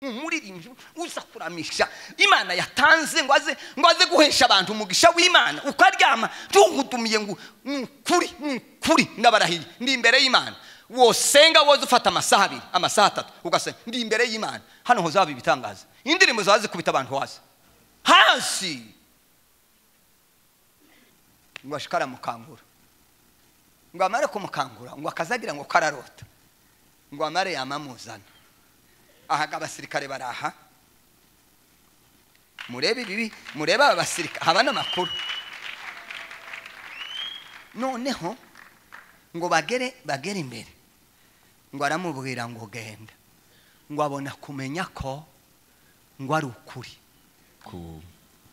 umuririmbyi uza kuramisha Imana yatanze ngo aze guhesha abantu umugisha w'Imana ukaryama tungutumiye ngo kuri ndabarahiye ndi imbere y'Imana wosenga woze ufata amasaha 2 amasaha 3 ugasenga ndi imbere y'Imana hano ho zaba ibitangaza indirimbo zazi kubita abantu hasi ngo ashikara mukangura ngo amare kumukangura ngo akazagira ngo kararota ngo amare yamamuzana ahaga abasirikare baraha murebe bibi mureba abasirikare habana makuru noneho ngo bagere imbere ngo aramubwira ngo genda ngo abona kumenya ko ngo ari ukuri ku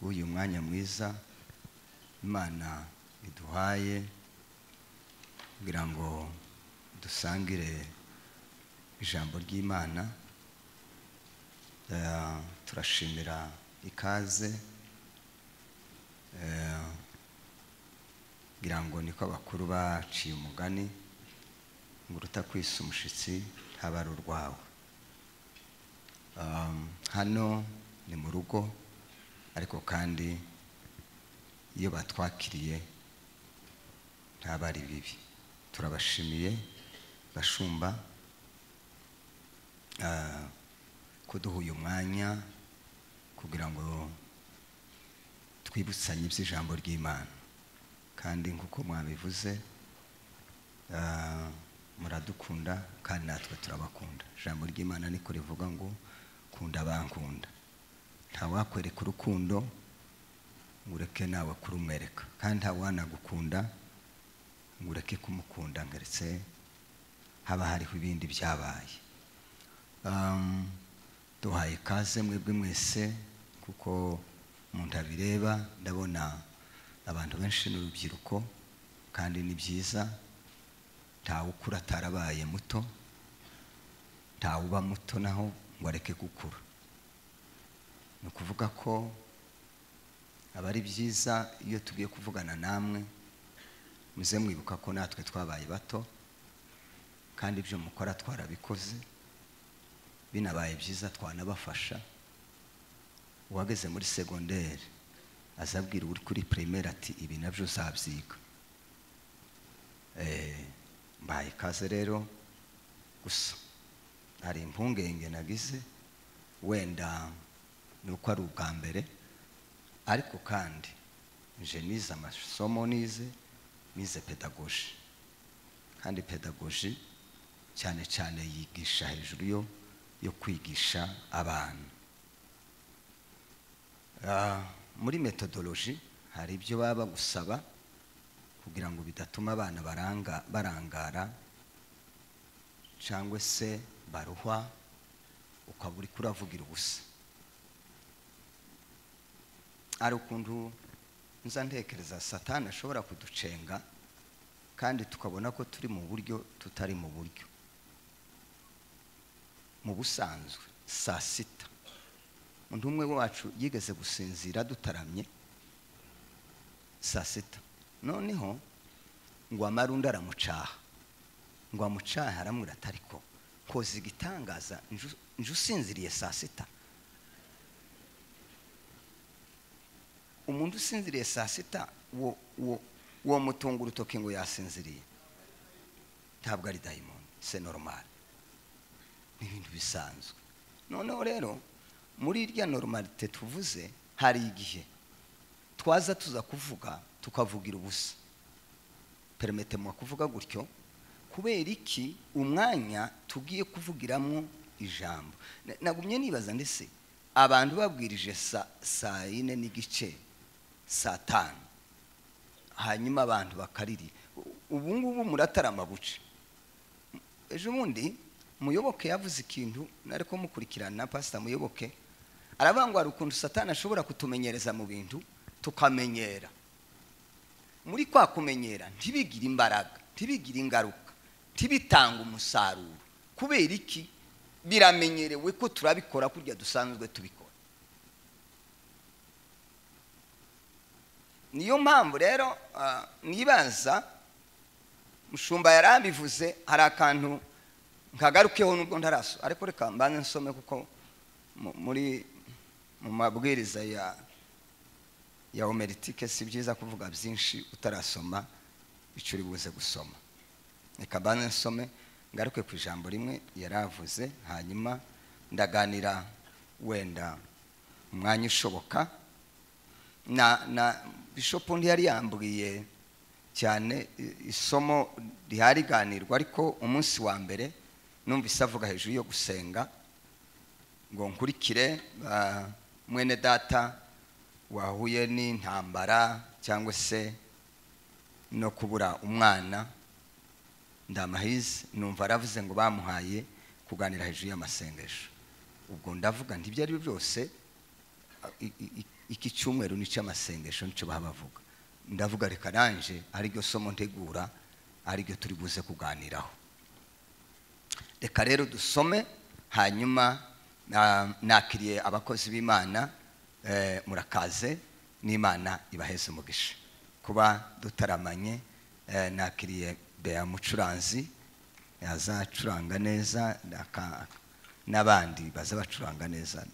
uyu mwanya mwiza Imana iduhaye kugira ngo dusangire ijambo ry'Imana. Turashimira ikaze kugira ngo niko abakuru baciye umugani ngo rutakwisa umushitsi habara urwawe. Hano ni mu rugo ariko kandi iyo batwakiriye ntabari bibi. Turabashimiye bashumba kuduha uyu mwanya kugira ngo twibutsanye iby'ijambo ry'Imana kandi nkuko mwabivuze muradukunda kandi natwe turabakunda. Ijambo ry'Imana niko rivuga ngo kunda bankunda, nta wakwereka urukundo ngureke nawe kurumwereka kandi nta wanagukunda ngureke kumukunda ngeretse haba hariho ibindi byabaye. Duhaye ikaze mwebwe mwese kuko umuntu abireba ndabona abantu benshi n'urubyiruko kandi ni byiza. Ntawe ukura atarabaye muto, ntawe uba muto naho ngo areke gukura. Ni ukuvuga ko aba ari byiza iyo tugiye kuvugana namwe muze mwibuka ko natwe twabaye bato kandi ibyo mukora twarabikoze binabaye byiza twanabafasha. Uwageze muri secondaire azabwira uri kuri primaire ati ibi nabyo uzabyiga. Mbaye ikaze rero gusa hari impungenge nagize wenda nuko ari ubwa mbere ariko kandi nje nize amasomo nize pedagogy kandi pedagogy cyane cyane yigisha hejuru yo kwigisha abana. Muri methodology hari ibyo baba gusaba kugira ngo bidatuma abana barangara cyangwa se baruhwa ukaburi kuravugira ubusa. Ari ukuntu nza ntekereza Satani ashobora kuducenga kandi tukabona ko turi mu buryo tutari mu buryo. Mu busanzwe saa 6 umuntu umwe wacu yigeze gusinzira dutaramye saa 6 noneho ngo amarundi aramucaha ngo amucaha aramwira atariko koza igitangaza nje usinziriye saa 6. Umuntu usinziriye saa 6 wo mutunga urutoke ngo yasinziriye ntabwo ari daimon, c'est normal, ni ibintu bisanzwe. Noneho rero muri irya normalite tuvuze hari igihe twaza tuza kuvuga tukavugira ubusa. Permettez-moi kuvuga gutyo kubera iki umwanya tugiye kuvugiramo ijambo. Nagumye nibaza ndetse abantu babwirije saa 4 n'igice saa 5 hanyuma abantu bakariri ubu ngubu muratarama buce. Ejo bundi Muyoboke yavuze ikintu nariko mukurikirana Pastor Muyoboke arabangwa ari ukuntu Satani ashobora kutumenyereza mu bintu tukamenyera. Muri kwa kumenyera ntibigira imbaraga, ntibigira ingaruka, ntibitanga umusaruro. Kubera iki? Biramenyerewe ko turabikora kurya dusanzwe tubikora. Niyo mpamvu rero nibaza mushumba yarabivuze hari akantu nkagarukeho nubwo ntaraso ariko reka mbanze nsome kuko muri mu mabwiriza ya homeritike si byiza kuvuga byinshi utarasoma icyo uri buze gusoma. Reka banze nsome ngaruke ku ijambo rimwe yaravuze, hanyuma ndaganira wenda umwanya ushoboka. Na Bishop yari yambwiye cyane isomo rihariganirwa, ariko umunsi wa mbere numvise avuga hejuru yo gusenga ngo nkurikire mwene data wahuye n'intambara cyangwa se no kubura umwana, ndamahize numva aravuze ngo bamuhaye kuganira hejuru y'amasengesho. Ubwo ndavuga nti ibyo ari byose iki cyumweru ni cy'amasengesho nicyo bavuga. Ndavuga reka nanje ari ryo somo ntegura, ari ryo turi buze kuganiraho. Reka rero dusome, hanyuma nakiriye abakozi b'Imana, murakaze, n'Imana ibaheze umugisha kuba dutaramanye. Nakiriye Bea mucuranzi yazacuranga neza, n'abandi baza bacuranga neza.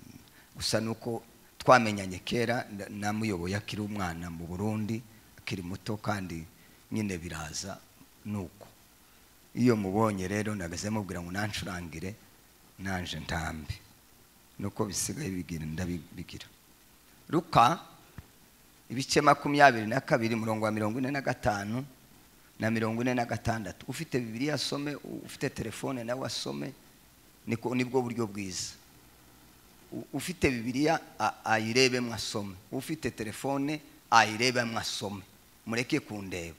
Gusa nuko twamenyanye kera, namuyoboye akiri umwana mu Burundi, akiri muto, kandi nyine biraza nuko iyo mubonye rero nageze mubwira ngo nancurangire nanje ntambe, nuko bisigaye ndabigira. Luka ibice 22 murongo wa 45 na 46. Ufite Bibiliya asome, ufite telefone nawe asome, nibwo buryo bwiza. Ufite Bibiliya ayirebe mwasome, ufite telefone ayirebe mwasome, mureke kundeba.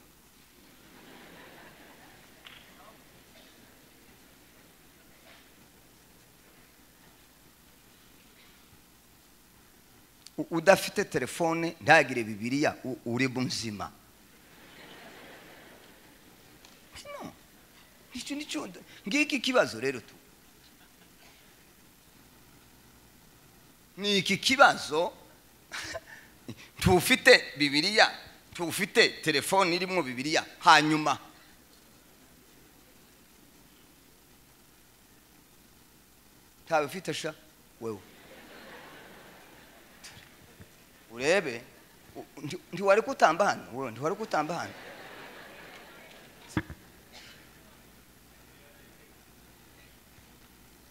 Udafite telefone ntagire Bibiliya uri bunzima. No, nicyo ngiki kibazo rero tu. Ni iki kibazo tufite Bibiliya, tufite telefone irimo Bibiliya, hanyuma tabifite sha wewe urebe ntiwari kutamba hano, wewe ntiwari kutamba hano.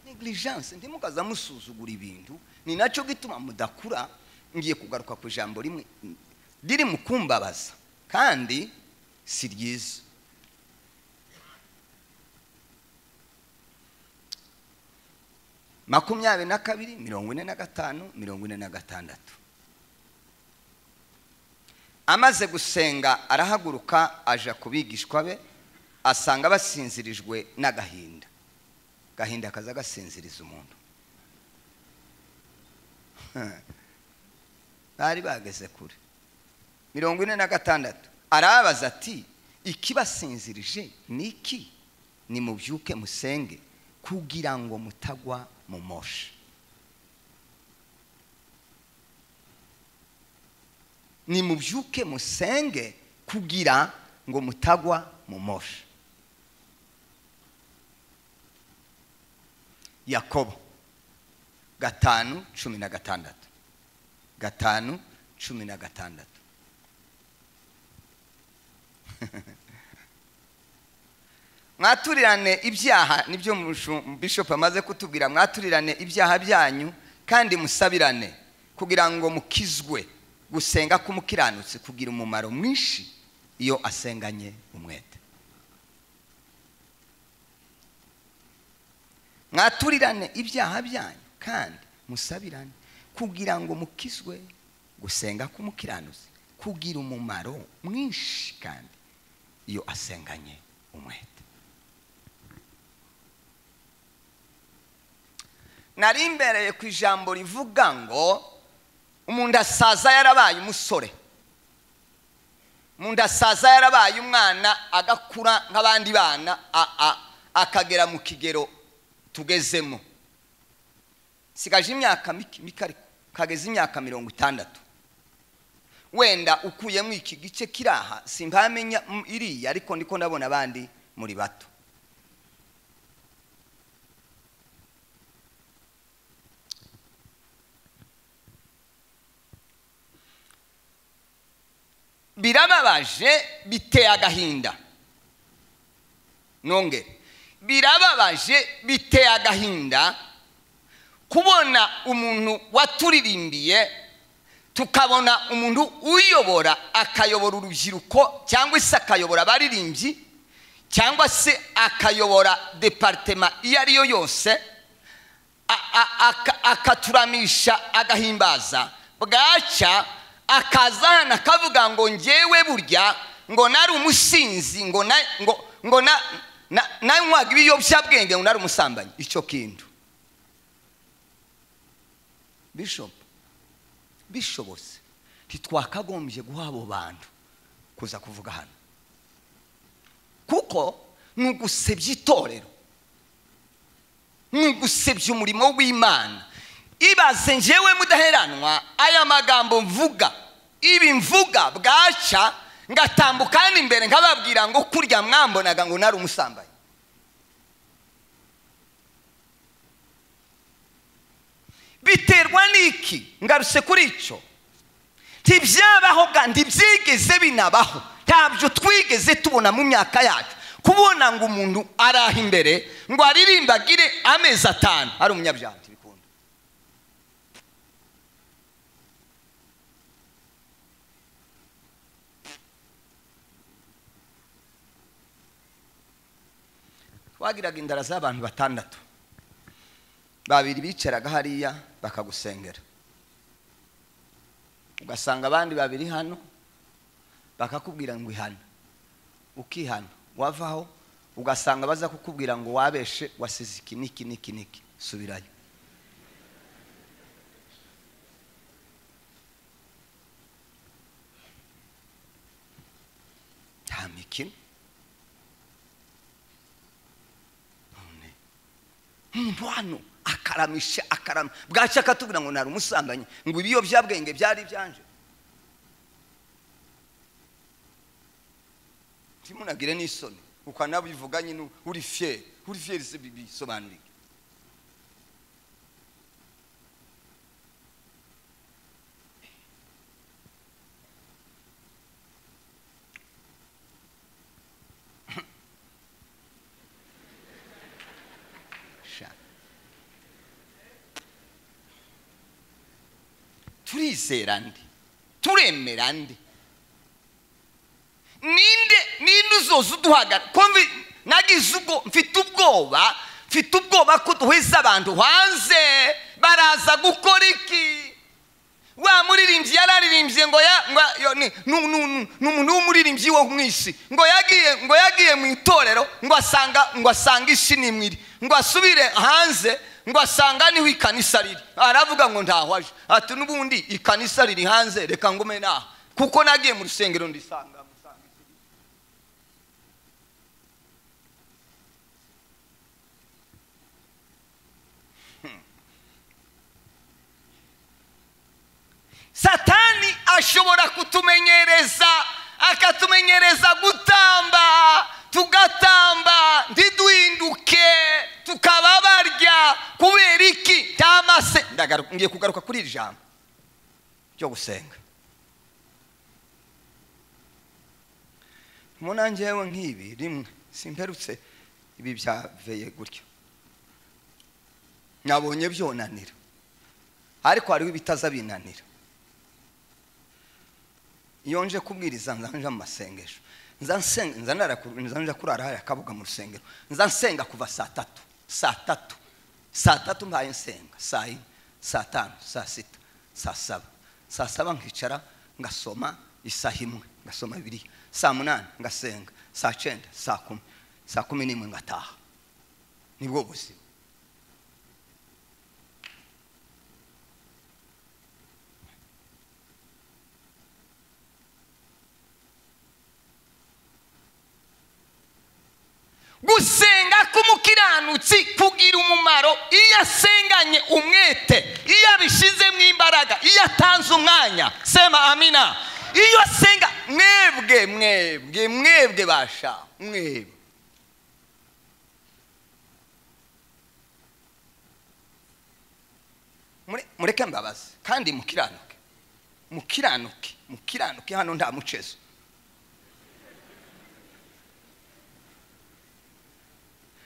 Negligence ndimukaza musuzugura ibintu, ni nacyo gituma mudakura. Ngiye kugaruka ku ijambo rimwe riri mu kumbabaza kandi si ryiza. Makumyabiri na kabiri 45 46. Amaze gusenga arahaguruka aja kubigishwa be, asanga basinzirijwe n'agahinda. Gahinda kaza gasinziriza umuntu. Bari bageze kure. 46 arabaza ati ikibasinzirije niki? Nimubyuke musenge kugira ngo mutagwa mu moshi. Nimubyuke musenge kugira ngo mutagwa mu moshi. Yakobo 5:16. 5:16. Mwaturirane ibyaha, nibyo Bishop amaze kutubwira. Mwaturirane ibyaha byanyu kandi musabirane kugira ngo mukizwe. Gusenga k'umukiranutsi kugira umumaro mwinshi iyo asenganye umwete. Mwaturirane ibyaha byanyu kandi musabirane kugira ngo mukizwe. Gusenga k'umukiranutsi kugira umumaro mwinshi kandi iyo asenganye umwete. Nari imbereye ku ijambo rivuga ngo umuntu asaza yarabaye umusore, umuntu asaza yarabaye umwana, agakura nk'abandi bana, akagera mu kigero tugezemo. Sigaje imyaka mikari, kageze imyaka 60. Wenda ukuyemo iki gice kiraha simpamenya iriya, ariko ndiko ndabona abandi muri bato. birababaje biteye agahinda. Nongere, birababaje biteye agahinda kubona umuntu waturirimbiye, tukabona umuntu uyobora akayobora urubyiruko cyangwa se akayobora abaririmbyi cyangwa se akayobora departement iyo ari yo yose, akaturamisha agahimbaza, bwaca akazana akavuga ngo njyewe burya ngo nari umusinzi, ngo nanywaga ibiyobyabwenge, ngo nari umusambanyi. Icyo kintu Bishop bishobotse ntitwakagombye guha abo bantu kuza kuvuga hano, kuko nugusebya itorero, nugusebya umurimo w'Imana. Ibaze njyewe Mudaheranwa aya magambo mvuga, ibi mvuga, bwaca ngatambuka imbere nkababwira ngo kurya mwambonaga ngo nari umusambanyi. Biterwa niki? Ngaruse kuri icyo, ntibyabaho kandi byigeze binabaho, ntabyo twigeze tubona mu myaka yacu, kubona ngo umuntu araha imbere ngo aririmbagire amezi 5 ari umunyabyaha. Bikunda wagiraga indara z'abantu 6, 2 bicaraga hariya bakagusengera, ugasanga abandi 2 hano bakakubwira ngo ihana, ukihana wavaho, ugasanga baza kukubwira ngo wabeshe, wasize iki niki niki niki, subirayo. nta mikino. Hano akaramisha akarama, bwaca akatubwira ngo nari umusambanyi, ngo ibiyobyabwenge byari byanje. Timunagire n'isoni uko nabivuga nyine uri fier se bisobanurike. Turizera ndi, turemera ndi, ninde uzoza uduhagara? Kumvi nagize ubwo, mfite ubwoba ko duheza abantu hanze baraza gukora iki. Wa muririmbyi yararirimbye ngo n'umuntu w'umuririmbyi wo mwisi ngo yagiye mu itorero ngo asanga isi nimwiri, ngo asubire hanze ngo asanga niho ikanisa riri. Aravuga ngo ntahwaje, ati n'ubundi ikanisa riri hanze, reka ngume naho, kuko nagiye mu rusengero ndisanga. Satani ashobora kutumenyereza, akatumenyereza gutamba, tugatamba ndiduhinduke, tukaba barya. Kubera iki? Tamase ngiye kugaruka kuri iri jambo ryo gusenga. Muna njyewe nk'ibi rimwe simperutse ibi byaveye gutyo, nabonye byonanira, ariko hariho ibitaza binanira. Iyo nje kubwiriza nzanje amasengesho, nzanja kurara haya kabuga mu rusengero, nzansenga kuva saa 3 mbaye nsenga, saa 4, saa 5, saa 6, saa 7, saa 7 nkicara ngasoma isaha imwe, ngasoma Bibiliya, saa 8 ngasenga, saa 9, saa 10, saa 11 ngataha. Nibwo buzima. Gusenga k'umukiranutsi kugira umumaro iyo asenganye umwete, iyo abishize mu imbaraga, iyo atanze umwanya. Sema amina. Iyo asenga mwebwe basha, mwebwe mureke mbabazi kandi mukiranuke hano nta mucezo.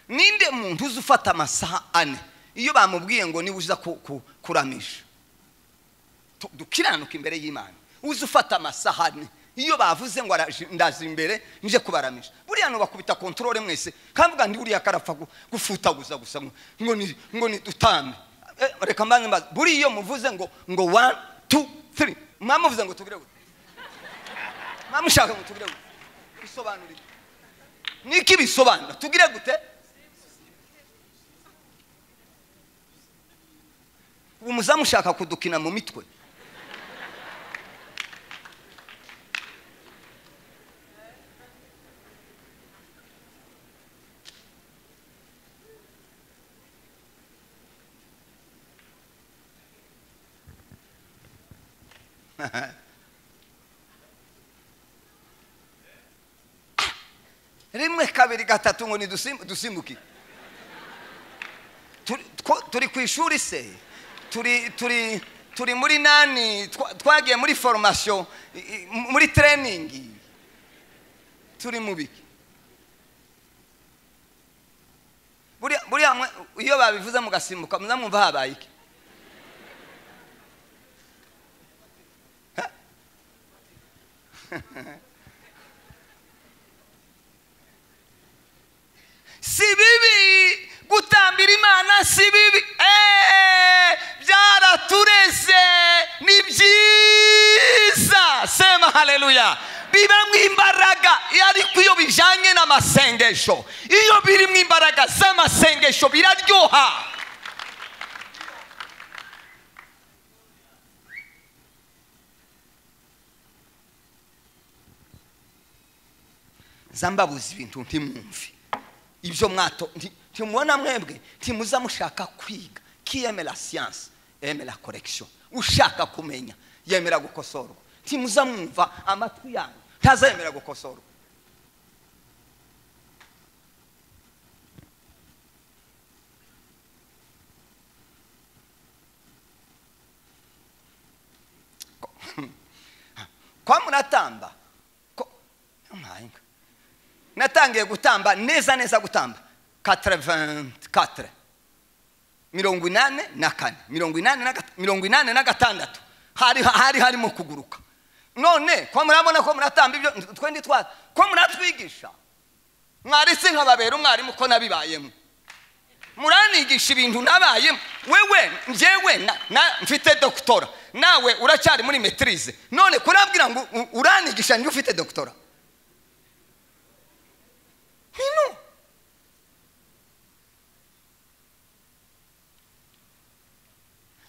ninde muntu uzi ufata amasaha 4 iyo bamubwiye ngo niba uza kuramisha dukiranuka imbere y'Imana uzi ufata amasaha 4 iyo bavuze ngo ndazi imbere nje kubaramisha buriya no bakubita controle mwese kamvuga ndi buriya karapfa gufutaguza gusa ngo ni dutambe reka mbanze mbaza buri iyo muvuze ngo 1 2 3 mwamuvuze ngo tugire gute mwamushaka ngo tugire gute bisobanura niki bisobanura tugire gute umuzamushaka kudukina mu mitwe rimwe kabiri gatatu ngo ni dusimbuki turi ku ishuri se turi muri nani twagiye muri formation muri training turi mu biki buriya iyo babivuze mugasimbuka muzamwumva habaye iki si bibi gutambira Imana si bibi byaratureze ni byiza sema haleluya bibamwe imbaraga ariko iyo bijanye n'amasengesho iyo biri mu imbaraga z'amasengesho biraryoha zambabuza ibintu ntimwumve ibyo mwato ntimubona mwebwe ntimuza mushaka kwiga kiyemera science yemera correction ushaka kumenya yemera gukosorwa ntimuza mwumva amatwi yanyu ntazemera gukosorwa kwa munatamba natangiye gutamba neza gutamba 84 86 hari harimo kuguruka none ko murabona ko muratamba ibyo twendi twa ko muratwigisha mwaritse nkababera umwarimu ko nabibayemo muranigisha ibintu nabayemo wewe njewe na mfite doctora nawe uracyari muri maîtrise none kurabwira ngo uranigisha ndi ufite doctora hino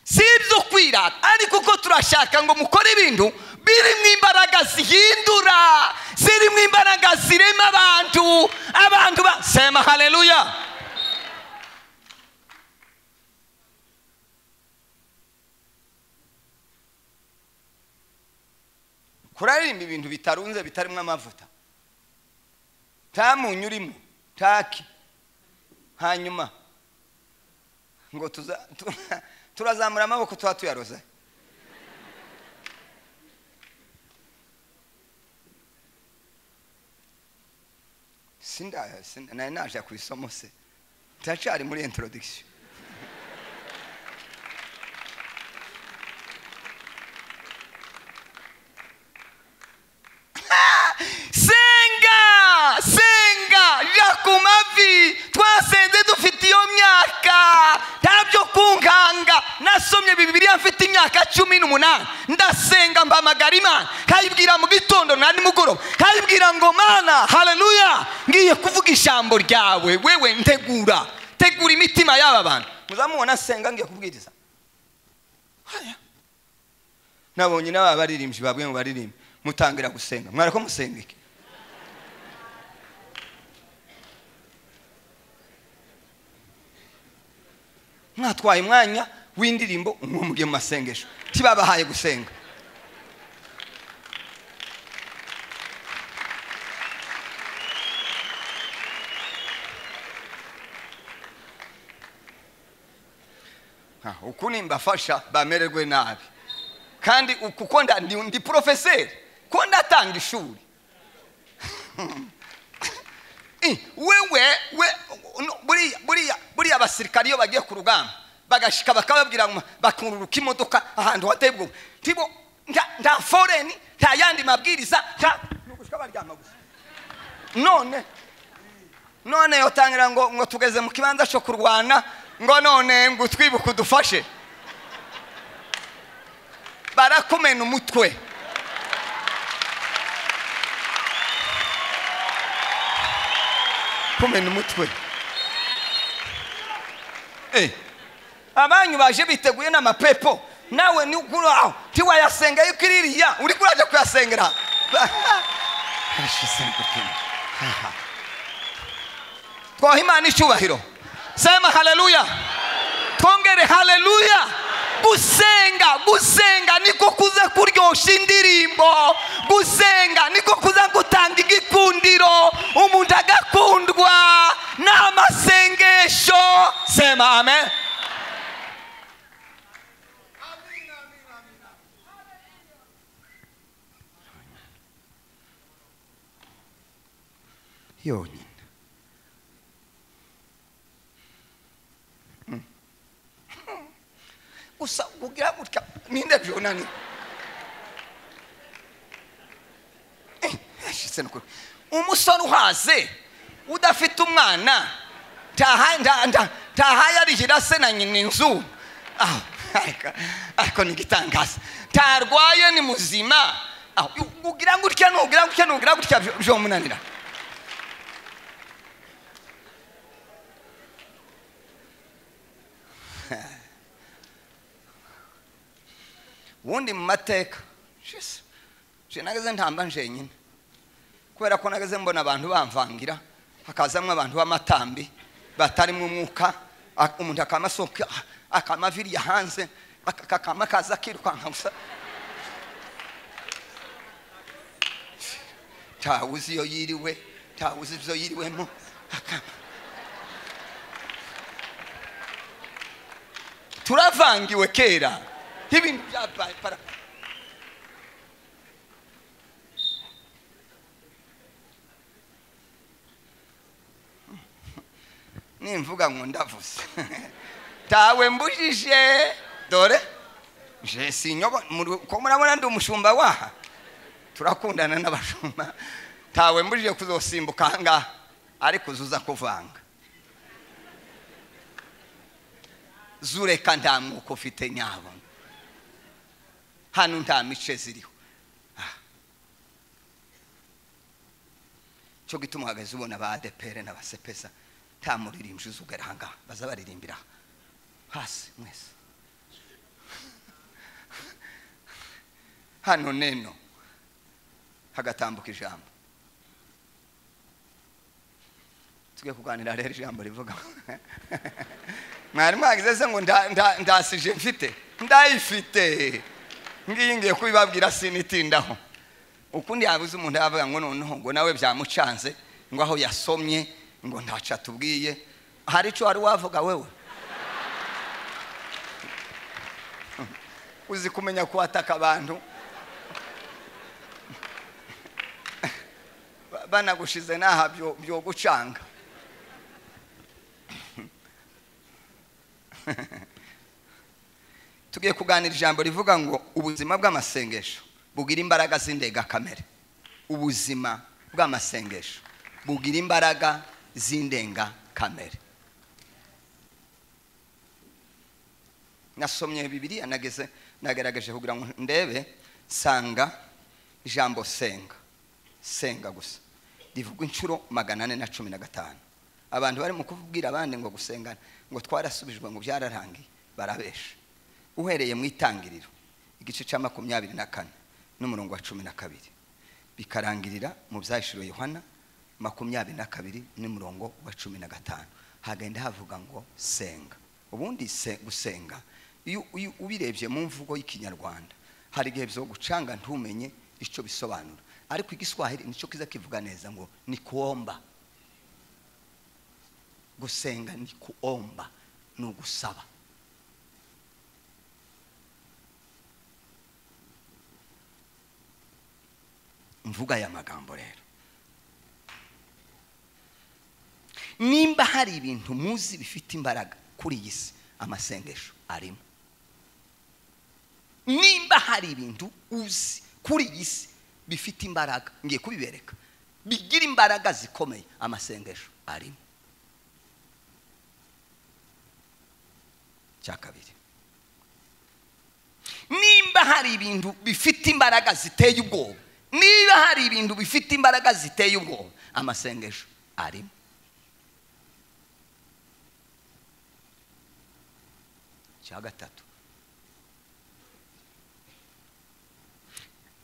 sibyo kwirata ariko ko turashaka ngo mukore ibintu biri mu imbaraga zihindura ziri mu imbaraga zirema abantu basema haleluya kuraririmba ibintu bitarunze bitarimo amavuta tamunyu urimo taki hanyuma ngo turazamura amaboko tuyaroza sinda naje ku isomo se tacari muri introduction senga yakumavi twasenze dufite iyo myaka ntabyo kunkanga nasomye Bibiliya mfite imyaka 18 ndasenga mbamagara Imana kayibwira mu gitondo na nimugoroba kayibwira ngo Mana haleluya ngiye kuvuga ijambo ryawe wewe ntegura imitima y'aba bantu muzamubona senga ngiye kubwiriza haya nabonye n'aba baririmbyi babwe mu baririmbi mutangira gusenga mwarako musengeke mwatwaye umwanya w'indirimbo umugiye mu masengesho tibabahaye gusenga ukuni mbafasha bamererwe nabi kandi kuko ndi professeur ko ndatanga ishuri wewe buriya abasirikari iyo bagiye ku rugamba bagashika bakababwira bakururuka imodoka ahantu hatebwe tibo nta foreign nta yandi mabwiriza nugushika baryama gusa none yotangira ngo tugeze mu kibanza cyo kurwana ngo none ngo twibuke dufashe barakumena umutwe kumena umutwe abanyu baje biteguye n'amapepo nawe ni ukuraho tiwayasenga yuko iririya uri kuraje kuyasengera twaha Imana icyubahiro sema haleluya twongere haleluya gusenga niko kuza kuryosha indirimbo gusenga niko kuza gutanga igikundiro umuntu agakundwa n'amasengesho sema amen yonyine gusa kugira gutya ninde byonani umusore uhaze udafite umwana tahaye arihira se na nyina inzu ariko ni igitangaza tarwaye ni muzima ugira gutya byomunanira wundi mu mateka nageze ntamba njenyine kubera ko nageze mbona abantu bamvangira hakazamwe abantu b'amatambi batarimo umwuka umuntu akamasoka akamaviriya hanze akakama kaza kirukanka gusa tawuzi iyo yiriwe tawuzi ibyo yiriwemo turavangiwe kera ibintu byabaye para nimvuga ngo ndavuze tawe mbujije dore je sinyobo ko murabona ndi umushumba waha turakundana n'abashumba tawe mbujije kuzosimbuka hanga ariko uzuza kuvanga zureka nta mwuko ufite nyabo hano nta mice ziriho cyo gituma hagaze ubona ba ADPR n'abasepesa nta muririmbyi uzugera hanga baza baririmbira hasi mwese hano neno hagatambuka ijambo tugiye kuganira rero ijambo rivuga mwari mwagize ngo ndasije mfite ndayifite ngiye kubibabwira sinitindaho ukundi yabuze umuntu yavuga ngo noneho ngo nawe byamucanze ngo aho yasomye ngo ntaca tubwiye hari cyo wari wavuga wewe uzi kumenya kuwataka abantu banagushize naha byo gucanga tugiye kuganira ijambo rivuga ngo ubuzima bw'amasengesho bugira imbaraga z'indega kamere ubuzima bw'amasengesho bugira imbaraga z'indenga kamere nasomye Bibiliya nagerageje kugira ngo ndebe sanga ijambo senga gusa rivuga inshuro 415 abantu bari mu kuvubwira abandi ngo gusengana ngo twarasubijwe ngo byararangiye barabesha uhereye mu itangiriro igice cya 24 n'umurongo wa 12 bikarangirira mu byashiro Yohana 22 n'umurongo wa 15 hagenda havuga ngo senga ubundi gusenga iyo ubirebye mu mvugo y'ikinyarwanda hari igihe byo gucanga ntumenye icyo bisobanura ariko igiswahili nicyo kiza kivuga neza ngo ni kuomba gusenga ni kuomba no gusaba mvuga ya magambo rero nimba hari ibintu muzi bifite imbaraga kuri iyi si amasengesho arimo. Nimba hari ibintu uzi kuri iyi si bifite imbaraga ngiye kubibereka bigira imbaraga zikomeye amasengesho arimo. Cya kabiri, nimba hari ibintu bifite imbaraga ziteye ubwoba, niba hari ibintu bifite imbaraga ziteye ubwoba amasengesho arimo. Cya gatatu,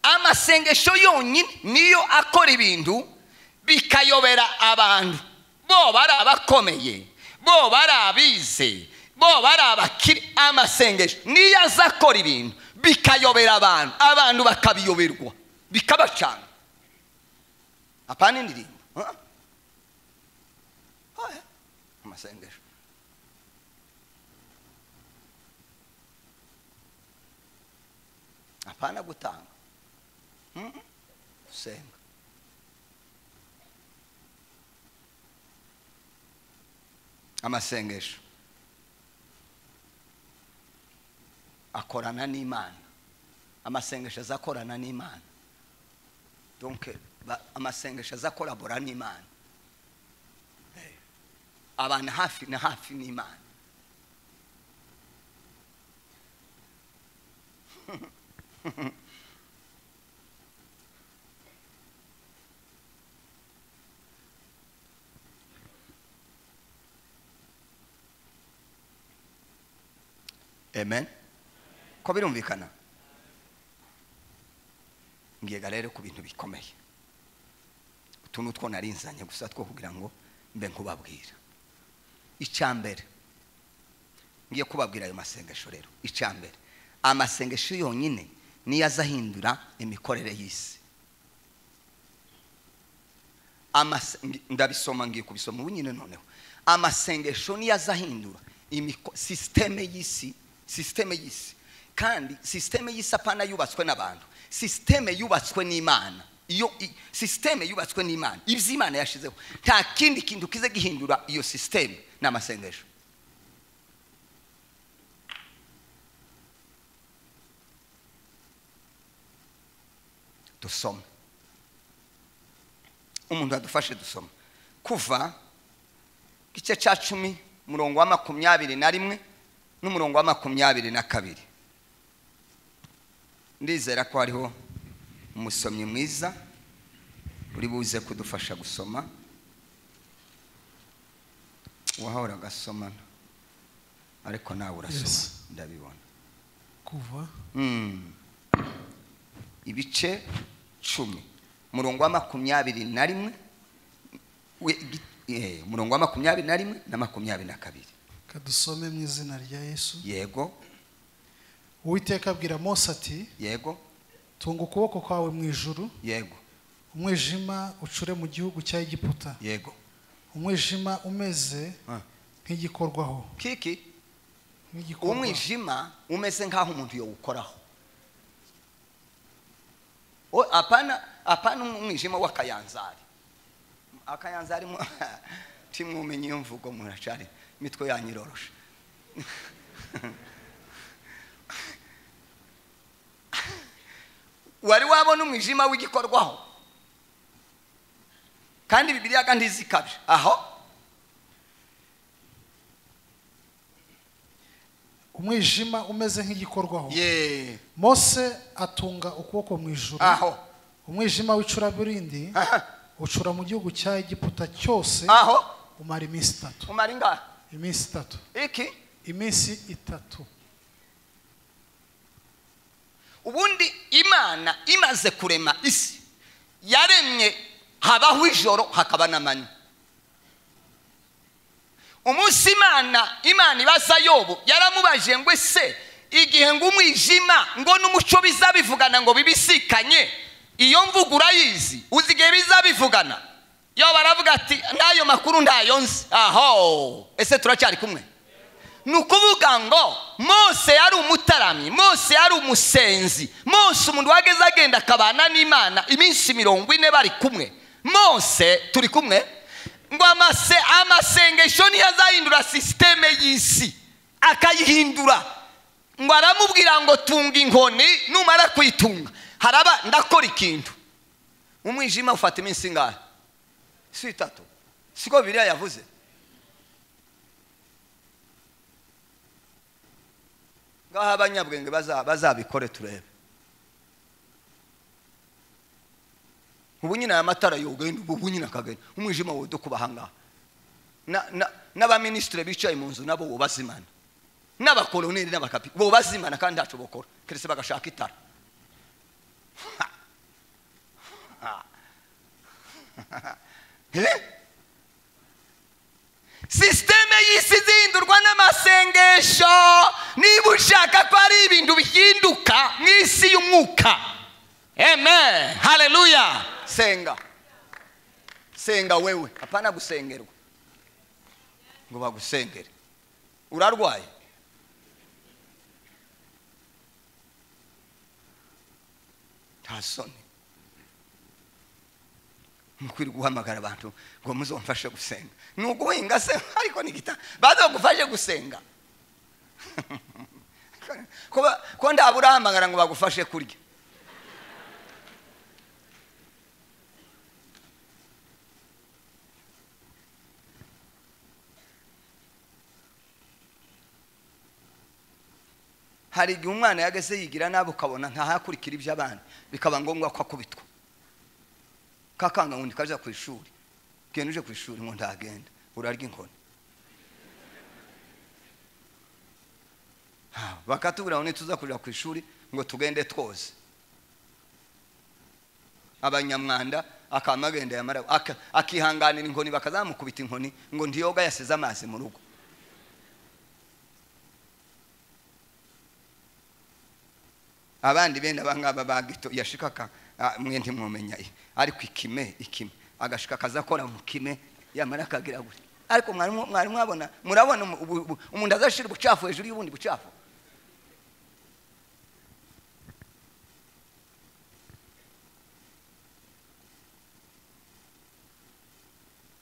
amasengesho yonyine niyo akora ibintu bikayobera abantu. Bo bari abakomeye, bo bari abize, bo bari abakiri. Amasengesho niyo aza akora ibintu bikayobera abantu, abantu bakabiyoberwa bikabacana. Apana indirimbo, amasengesho. Apana gutanga, gusenga. Amasengesho akorana n'Imana. Amasengesho azakorana n'Imana. Donc amasengesho azakorabora n'Imana. Abana hafi na hafi n'Imana. Amen. Ko birumvikana? Ngiye rero ku bintu bikomeye. Utuntu two narinzanye gusa two kugira ngo mbe nkubabwira. Icambere ngiye kubabwira ayo masengesho rero. Icambere, amasengesho yonyine niyo azahindura imikorere y'isi. Ndabisoma ngiye kubisoma ubunyine noneho. Amasengesho niyo azahindura systeme y'isi. Systeme y'isi. Kandi systeme y'isi apana yubatswe n'abantu. Systeme yubatswe n'Imana. Iyo systeme yubatswe n'Imana. Ibyo Imana yashizeho. Nta kindi kintu kize gihindura iyo systeme n'amasengesho. Dusoma. Umuntu adufashe dusoma. Kuva igice cya 10 umurongo wa 21 n'umurongo wa 22. Ndizera ko hariho umusomyi mwiza uri buze kudufasha gusoma. Wahora gasomana ariko nawe urasoma. Ndabibona. Kuva ibice 10 umurongo wa 21 umurongo wa 21 na 22. Kadusome mu izina rya Yesu. Yego. Uwiteka abwira Mose ati, yego, tunga ukuboko kwawe mu ijuru. Yego. Umwijima ucure mu gihugu cya Egiputa. Yego. Umwijima umeze nk'igikorwaho. Kiki? Umwijima umeze nkaho umuntu yowukoraho. Apana umwijima w'akayanzari. Akayanzari timumenye imvugo muracari mitwe yanyirorosha. Wari wabona umwijima w'igikorwaho? Kandi Bibiliya kandi izikabye. Aho umwijima umeze nk'igikorwaho. Mose atunga ukuboko mu ijuru. Aho umwijima w'icuraburindi ucura mu gihugu cya Egiputa cyose. Aho umara iminsi 3. Umara ingahe? Iminsi 3. Iki? Iminsi 3. Ubundi Imana imaze kurema isi yaremye habaho ijoro hakaba n'amanywa. Umunsi Imana ibaza Yobu yaramubajije ngo ese igihe ngo umwijima ngo n'umuco bizabivugana ngo bibisikanye, iyo mvugo urayizi? Uzi igihe bizabivugana? Yo baravuga ati nayo makuru ndayo nzi. Aho ese turacyari kumwe? Nukuvuga ngo Mose yari umutaramyi, Mose yari umusenzi, Mose umuntu wageze agenda akabana n'Imana iminsi 40 bari kumwe. Mose turi kumwe. ngo amasengesho niyo azahindura systeme y'isi akayihindura. Ngo aramubwira ngo tunga inkoni, numara kuyitunga haraba ndakora ikintu. Umwijima ufata iminsi ingahe? Si 3. Siko Bibiliya yavuze. Ngaha abanyabwenge bazabikore turebe. Ubu nyina amatara yogenda, ubu nyina kagenda. Umwijima wodo kubahanga. N'abaministre bicaye mu nzu nabo bobazimana. N'abakoloneli n'abakapi bobazimana kandi ntaco bokora. Keretse bagashaka itara. Systeme y'isi zihindurwa n'amasengesho. Niba ushaka ko ari ibintu bihinduka mw'isi y'umwuka. Amen. Hallelujah. Senga wewe, hapana gusengerwa. Ngo bagusengere. Urarwaye? Tasoni. Mukwiri guhamagara abantu ngo muzomfashe gusenga. Nuguhinga se ariko nigita. Bazogufashe gusenga. Ko ndaburahamagara ngo bagufashe kurya. Hari igihe umwana yageze yigira nabo ukabona ntahakurikira iby'abandi bikaba ngombwa ko akubitwa. Kakanga ngo ndikaja ku ishuri. Genda uje ku ishuri ngo ndagenda. Urarya inkoni. Bakatubura ngo tuza kuja ku ishuri ngo tugende twoze. Abanyamwanda akamagenda yamara akihanganira inkoni bakazamukubita inkoni ngo ndiyoga yasize amazi mu rugo. Abandi benda bangaba bagito yashikaka mwenti mwomenya ariko ikime agashika kazakora mu kime yamara kagira gute. Ariko mwari mwabona murabona umuntu azashira ubucafu hejuru y'ubundi bucafu.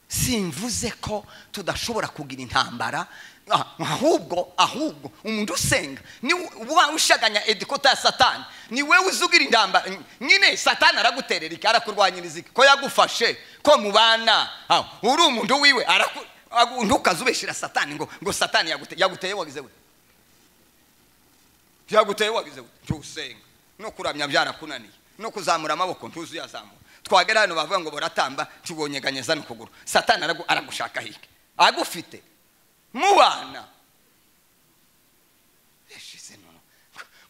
Simvuze ko tudashobora kugira intambara, ahubwo umuntu usenga ni uba ushaganya edikota ya Satani. Ni wewe uzugira intambara nyine. Satani araguterera iki, arakurwanyiriza iki ko yagufashe ko mubana. Uri umuntu wiwe ntukazubeshira Satani ngo Satani yaguteye wagize we. Yaguteye wagize we. Tusenga no kuramya byarakunaniye, no kuzamura amaboko ntuzu yazamura. Twagera hano bavuga ngo boratamba tubonyeganyeza n'ukuguru. Satani aragushaka hiki agufite mubana. Eshize nono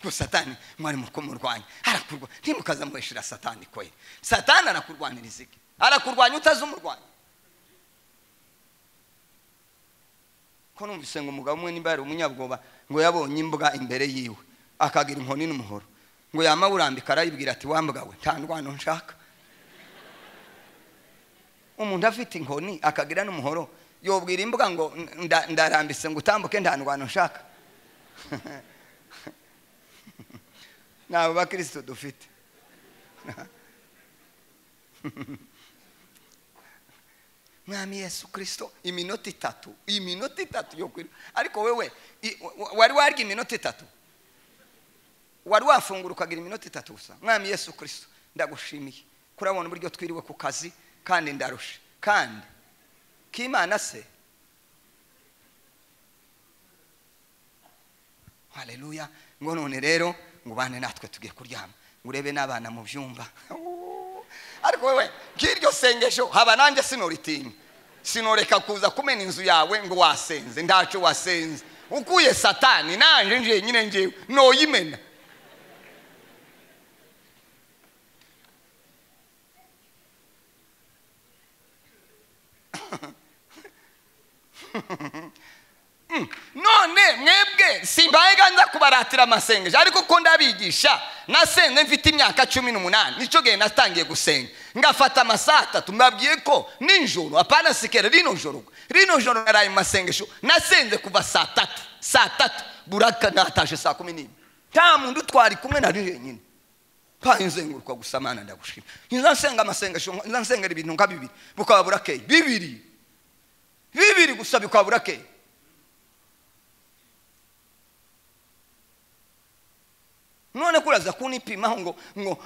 ko Satani mwari mukomurwanya arakurwa. Ntimukaza mweshira Satani koye. Satani arakurwaniriza iki? Arakurwanya utazumurwanya. Ko numvise ngo umugabo umwe nimba ari umunyabwoba ngo yabonye imbwa imbere yiwe akagira inkoni n'umuhoro ngo yamawurambika arayibwira ati wambwawe nta ndwano nshaka. Umuntu afite inkoni akagira n'umuhoro yobwira imbwa ngo ndarambise ngo utambuke nta ndwano nshaka. Nabo bakristo dufite. Mwami Yesu Kristo iminota 3 yo kwira. Ariko wewe wari warya iminota 3, wari wafungura ukagira iminota 3 gusa. Mwami Yesu Kristo ndagushimiye kurabona uburyo twiriwe ku kazi kandi ndarusha kandi k'Imana se. Haleluya. Ngo none rero ngo bane natwe tugiye kuryama urebe n'abana mu byumba. Ariko wewe kiryo sengesho haba nanjye sinoritinga. Sinoreka kuza kumena inzu yawe ngo wasenze ndaco wasenze. Ukuye Satani nanje nje nyine nje no yimena. None mwebwe simbaye ganza kubaratira amasengesho ariko ko ndabigisha nasenze mfite imyaka 18 nico gihe natangiye gusenga ngafata amasaha 3 mbabwiye ko ninjoro apana sikere rino joro naraye masengesho nasenze kuva saa 3 buraka natashe saa 10 nta muntu twari kumwe na nyine painzengurwa gusamana ndagushima nzasenga amasengesho nzasengera ibintu nka 2 bukaba burakeye 2 bibiri gusa bikabura ke. None kuraza kunipima ngo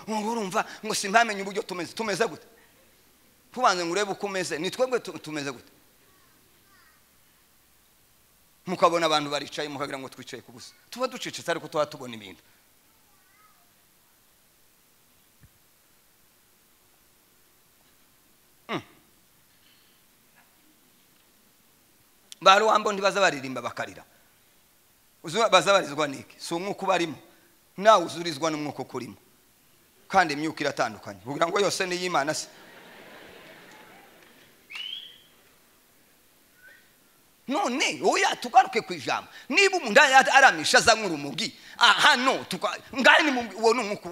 urumva ngo simpamenye uburyo tumeze gute. Kubanze ngurebe uko umeze, ni twebwe tumeze gute. Mukabona abantu baricaye mukagira ngo twicaye kugusa. Tuba ducecetse ariko tuba tubona ibintu. Baruhambo ntibaza baririmba bakarira. Bazabarizwa niki? Si umwuka barimo. Nawe uzurizwa n'umwuka kurimo. Kandi imyuka iratandukanye. Kugira ngo yose ni y'Imana se. None oya tugaruke ku ijambo. Niba umuntu aramisha za nk'urumugi, hano ngani uwo n'umwuka.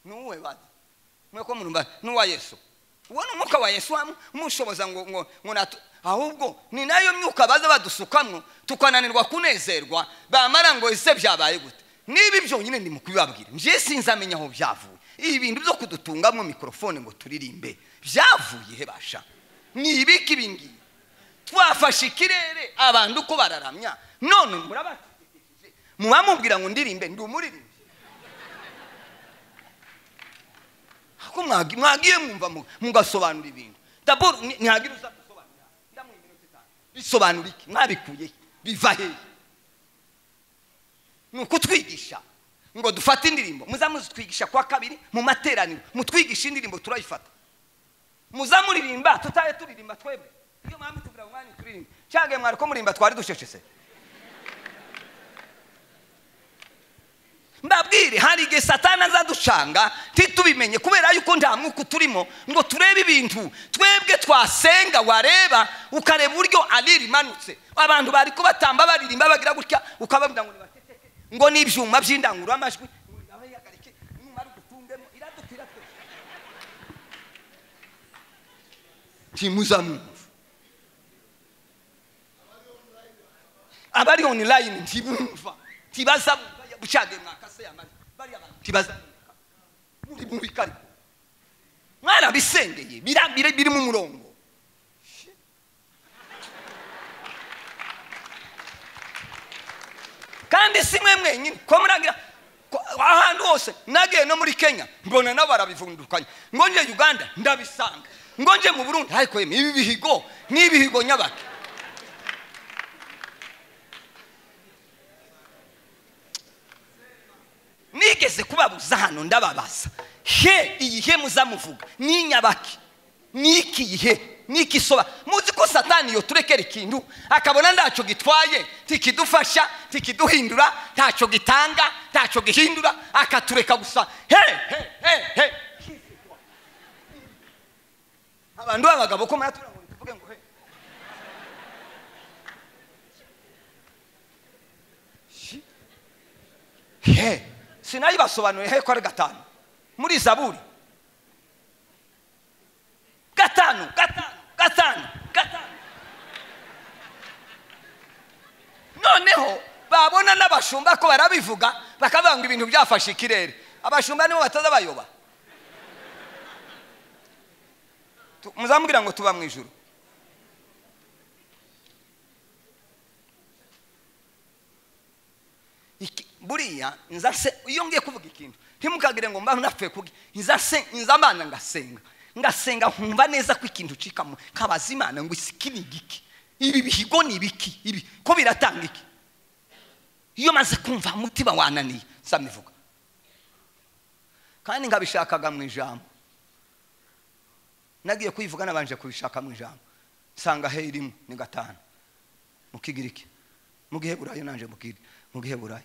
Nuwe bazi. Mweko murumba nuwa Yesu. Uwo n'umwuka wa Yesu mushoboza ngo ahubwo ni nayo myuka baza badusukamwe tukananirwa kunezerwa bamara ngo ese byabaye gute. Niba ibyo nyine ndi mukubibabwira nje sinzamenya aho byavuye. Ibi bintu byo kudutungamwe mikrofone ngo turirimbe byavuye he basha. Ni ibiki bingi twafashe ikirere abantu ko bararamya none murabatikije mubamubwira ngo ndirimbe ndi umuririmbe. Ako mwagiye mwumva mugasobanura ibintu. D'abord ntihagira uzadusobanurira ndamu iminota 5 bisobanura iki mwabikuye biva he. Nuko twigisha ngo dufate indirimbo muzamuzitwigisha kwa kabiri mu materaniro mutwigisha indirimbo turayifata muzamuririmba tutaye turirimba twebwe iyo mwami tugira umwanya turirimba cyage mwariko murimba twari dusheshese. Mbabwire hari igihe Satani azaducanga titubimenye kubera yuko nta mwuka turimo ngo turebe ibintu twebwe twasenga wareba ukareba uburyo arimanutse abantu bari ko batamba baririmba bagira gutya ukababwira ngo nibateteke ngo n'ibyuma by'indangurura amajwi abayagarike numara gutungemo iradukira twe timuzamumva abari online ntibumva tibaza bucage mwakase yamari bari abantu tibaza muri bikari mwana bisengeye biri mu murongo. Kandi simwe mwenyine ko muragira ahantu hose nagiye no muri Kenya mbona nabarabivundukanye ngo nje Uganda ndabisanga ngo nje mu Burundi ariko ibi bihigo n'ibihigo nyabake. Nigeze kubabuza hano ndababaza he iyihe muzamuvuga ni nyabaki niki ihe niki soba muzi ko Satani yo turekera ikintu akabona ndaco gitwaye tikidufasha tikiduhindura ntaco gitanga ntaco gihindura akatureka gusa he abantu abagabo ko maratura ngo tuvuge ngo he sinayi basobanure he ko ari 5 muri Zaburi 5 noneho babona n'abashumba ko barabivuga bakabanga ibintu byafashe ikirere abashumba nibo bataza bayoba muzambwira ngo tuba mu ijuru. Buriya nzase iyo ngiye kuvuga ikintu ntimukagire ngo mba napfe kugi nzamana ngasenga nkumva neza ko ikintu cikamo kabazimana ngo isikini giki ibi bihigo ni biki ibi ko biratanga iki iyo maze kumva mutima wananiye samivuga kandi ngabishakaga mu ijambo nagiye kuyivuga nabanje kubishaka mu ijambo sanga herimo ni 5 mukigiriki mugiheburayo nanje mugiheburayo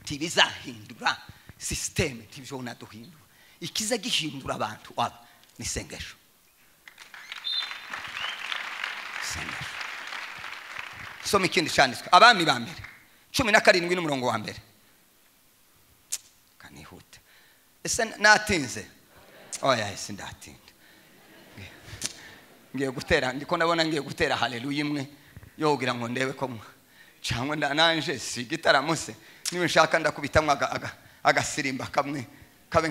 tibizahindura system tibyo naduhindura ikiza gihindura abantu aba ni sengesho soma ikindi cyanditswe abami ba mbere 17 n'umurongo wa mbere kanihuta ese natinze oya ese ndatinda ngiye gutera ndiko nabona ngiye gutera haleluya imwe yo kugira ngo ndebe ko cyangwa nanje si gitaramuse niwe nshaka ndakubitamwa agasirimba kamwe kabe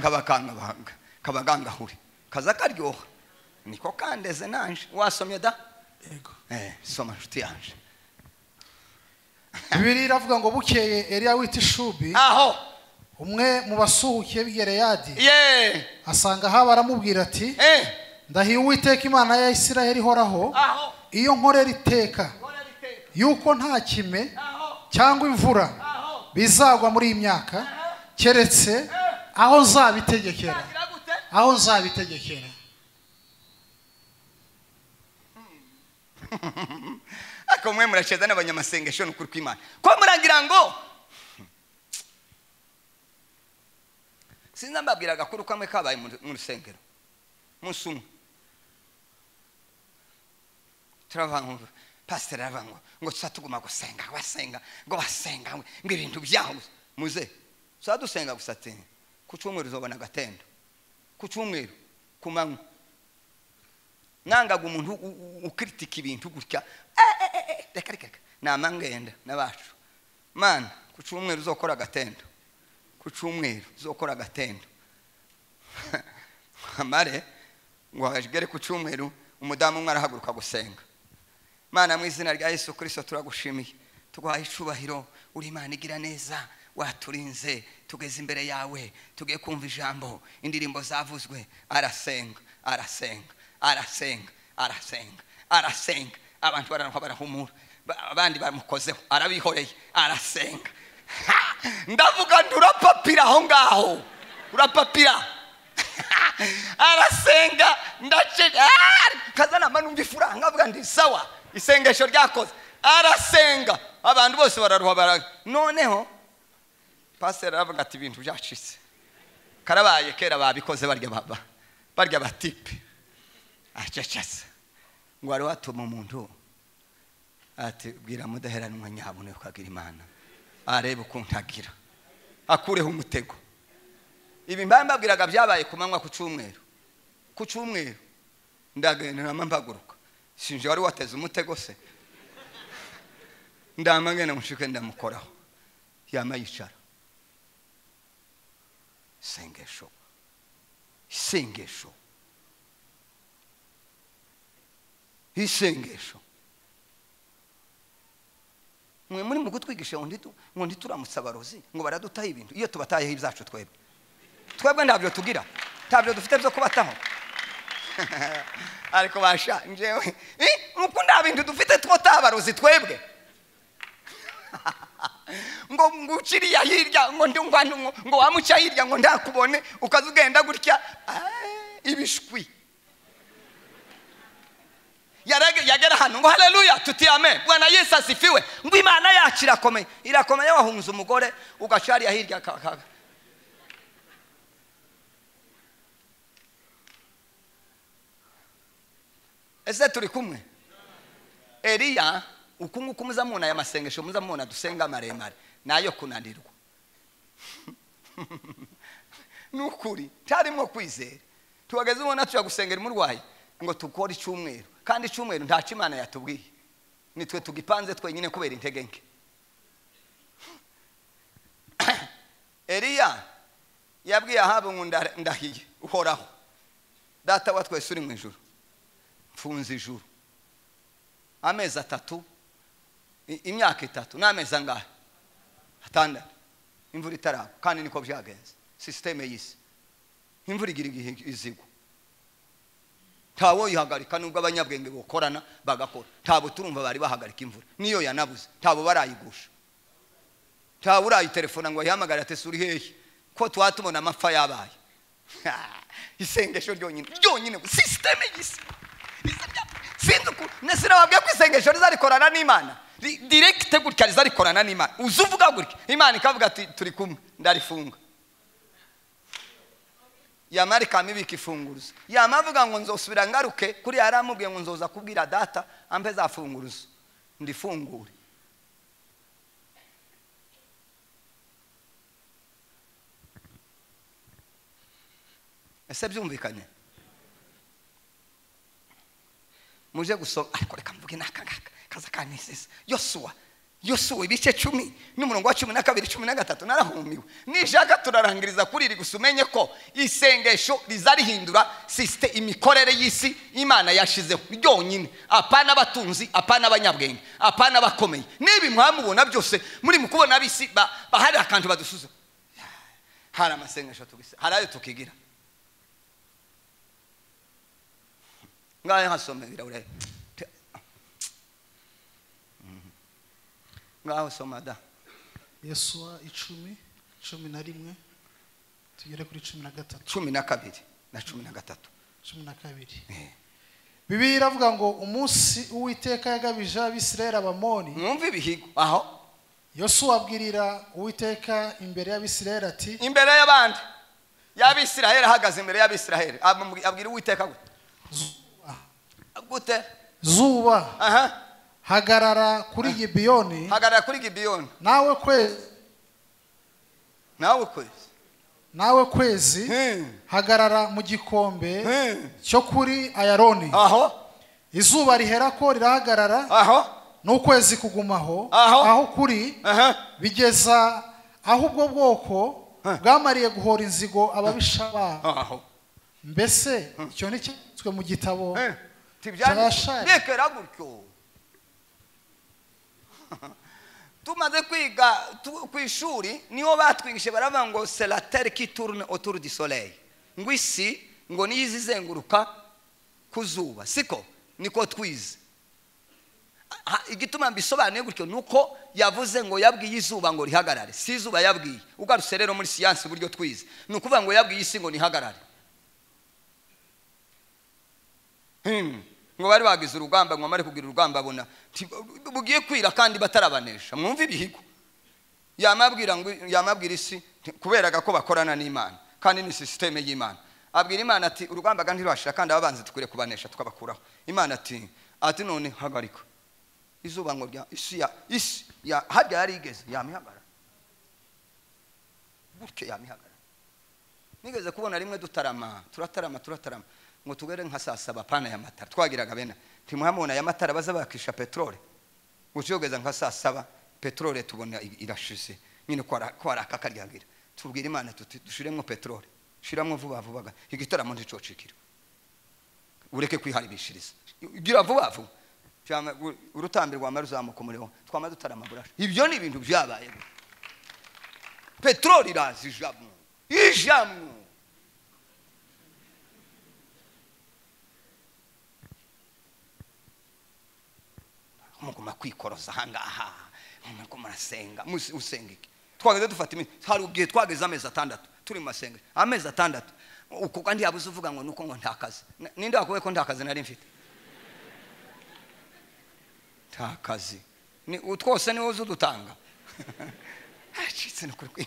kabaganga hure kaza karyoha niko kandeze nanje wasomye da yego soma nshuti yanje Bibiliya iravuga ngo bukeye Eliya wita Ishubi aho umwe mu basuhukiye b'Gereyadi asanga haba aramubwira ati ndahiye Uwiteka Imana ya Isirayeli ihoraho iyo nkorera iteka yuko nta kime cyangwa imvura bizagwa muri iyi myaka keretse aho nzabitegekera ako mwe muracheza n'abanyamasengesho n'ukuri kw'Imana ko muragira ngo sinza mbabwira agakuru kamwe kabaye mu rusengero musumwe turavango pastor avango ngo tsatuguma gusenga basenga ngo basenga ngo ibintu byaho muze dusenga gusate ku cyumweru uzobona gatendo ku cyumweru kumanywa nangaga umuntu ukritika ibintu gutya reka namangenda nabacu man ku cyumweru uzokora gatendo ku cyumweru uzokora gatendo amare ngo agere ku cyumweru umudamu umwe arahaguruka gusenga Mana mu izina rya Yesu Kristo turagushimiye tuguhaye icubahiro uri Imana igira neza waturinze tugeze imbere yawe tugiye kumva ijambo indirimbo zavuzwe arasenga abantu baranka barahumura abandi bamukozeho arabihoreye arasenga ndavuga ndurapapira aho ngaho urapapira arasenga ndace kazana manumva ifuranga avuga ndi sawa isengesho ryakoze arasenga abantu bose bararuha noneho pastor aravuga ati ibintu byacitse karabaye kera babikoze barya batipe acecetse ngo ari watuma umuntu ati bwira Mudaheranwa nyabune ukagira Imana arebe ukuntagira akureho umutego ibi mbabwiraga byabaye kumanywa ku cyumweru ndagenda namampaguruka sinje wari wateze umutego se ndamangena mushike ndamukoraho yamayicara isengesho mwe muri mu gutwigisha ngo ntituramutsa abarozi ngo baradutaha ibintu iyo tubatayeho ibyacu twebwe ndabyo tugira ntabyo dufite byo kubataho ariko basha njewe nuko nda bintu dufite twota abarozi twebwe ngo nguciriya hirya ngo ndungwana ngo wamuca hirya ngo ndakubone ukazugenda gutya ibishwi yagera hano ngo haleluya tuti amen Bwana Yesu asifiwe ngo Imana yacu irakomeye wahunze umugore ugacariya hirya ese turi kumwe Eliya ukunguku muzamuna ya masengesho muzamuna dusenga maremare nayo kunanirwa nukuri tarimo kwizera tubageze ubona tuya gusengera umurwayi ngo tukora icyumweru kandi icyumweru nta Imana yatubwiye nitwe tugipanze twenyine kubera intege nke Eliya yabwiye Ahabu ngo ndahiye uhoraho data wa twese uri mu ijuru mfunze ijuru amezi 3 imyaka 3 n'amezi angahe 6 imvura itaraba kandi niko byagenze systeme y'isi imvura igira igihe izigwa tawo yihagarika nubwo abanyabwenge bokorana bagakora tabo turumva bari bahagarika imvura niyo yanabuze tabo barayigusha tawo urayi telefone ngo yahamagara ate suri hehe ko twatumona amapfa yabaye isengesho ryonyine systeme y'isi sinduku nesira wabwiye ko isengesho rizarikorana n'Imana direct gutya rizarikorana n'Imana uzuvuga gutya Imana ikavuga ati turi kumwe ndarifunga yamari kamibika ifunguruzo yamavuga ngo nzosubira ngaruke kuri yaramubwiye ngo nzoza kubwira data ampe za funguruzo ndifungure ese byumvikanye muje gusoma ariko reka mvuge nakangaka kaza kanisese Yosuwa Yosuwa ibice 10 n'umurongo wa 12 13 narahumiwe nishaka turarangiriza kuri iri gusumenye ko isengesho rizarihindura system imikorere y'isi Imana yashizeho ryonyine apana abatunzi apana abanyabwenge apana bakomeye nibi mwamubona byose muri mukubona abisi bahari akantu badusuza hari amasengesho tugise harayo tukigira ngaye hasomera ure ngaho somada Yesuwa 10:11 tugere kuri 13 12 na 13 Bibiliya iravuga ngo umunsi Uwiteka yagabije Abisirayeli Abamoni mwumve ibihigo aho Yosuwa abwirira Uwiteka imbere y'Abisirayeli ati imbere y'abandi y'Abisirayeli ahagaze imbere y'Abisirayeli abwira Uwiteka gute Zuba aha hagarara kuri Gibeyoni nawe kwezi hagarara mu gikombe cyo kuri Ayaroni aho izuba rihera ko rirahagarara aho n'ukwezi kugumaho aho kuri bigeza aho ubwo bwoko bwamariye guhora inzigo ababisha babo mbese icyo ni cyanditswe mu gitabo rekera gutyo tumaze kwiga ku ishuri niho batwigishe baravuga ngo c'est la terre qui tourne autour du soleil ngo isi ngo niyizenguruka kuzuba siko niko twize igituma mbisobanuye gutyo nuko yavuze ngo yabwiye izuba ngo rihagarare si izuba yabwiye ugarutse rero muri siyansi buryo twize nukuvuga ngo yabwiye isi ngo nihagarare ngo bari bagize urugamba ngo amare kugira urugamba abona bugiye kwira kandi batarabanesha mwumve ibihigo yamabwira isi kubera ko bakorana n'Imana kandi ni systeme y'Imana abwira Imana ati urugamba kandi rwashira kandi ababanze tukure kubanesha tukabakuraho Imana ati none hagarika izuba ngo rya isi ya hajya yari igeze yamihagara gutyo yamihagara nigeze kubona rimwe turatarama ngo tugere nka saa 7 pana ya matara twagiraga bena timuhamona ya matara baza bakisha petrole ucyogeza nka saa 7 petrole tubona irashize nyine kwara akakaryagira tubwira Imana tuti dushiremo petrole shiramo vuba igitaramo ndicocikira ureke kwiharibishiriza gira vuba cyama urutambirwa amaruzamuko muriho twamaze utaramagurasha ibyo ni ibintu byabaye petrole irazi ijambo muguma kwikoroza hangaha mumako marasenga usenga iki twageze dufata iminsi hari ugiye twageze amezi 6 turi mu masenga amezi 6 uko kandi yabuze uvuga ngo nuko ngo ntakaze ninde wakuwe ko ntakaze nari mfite ntakaze ni utwose ni wozo dutanga acitse no kuri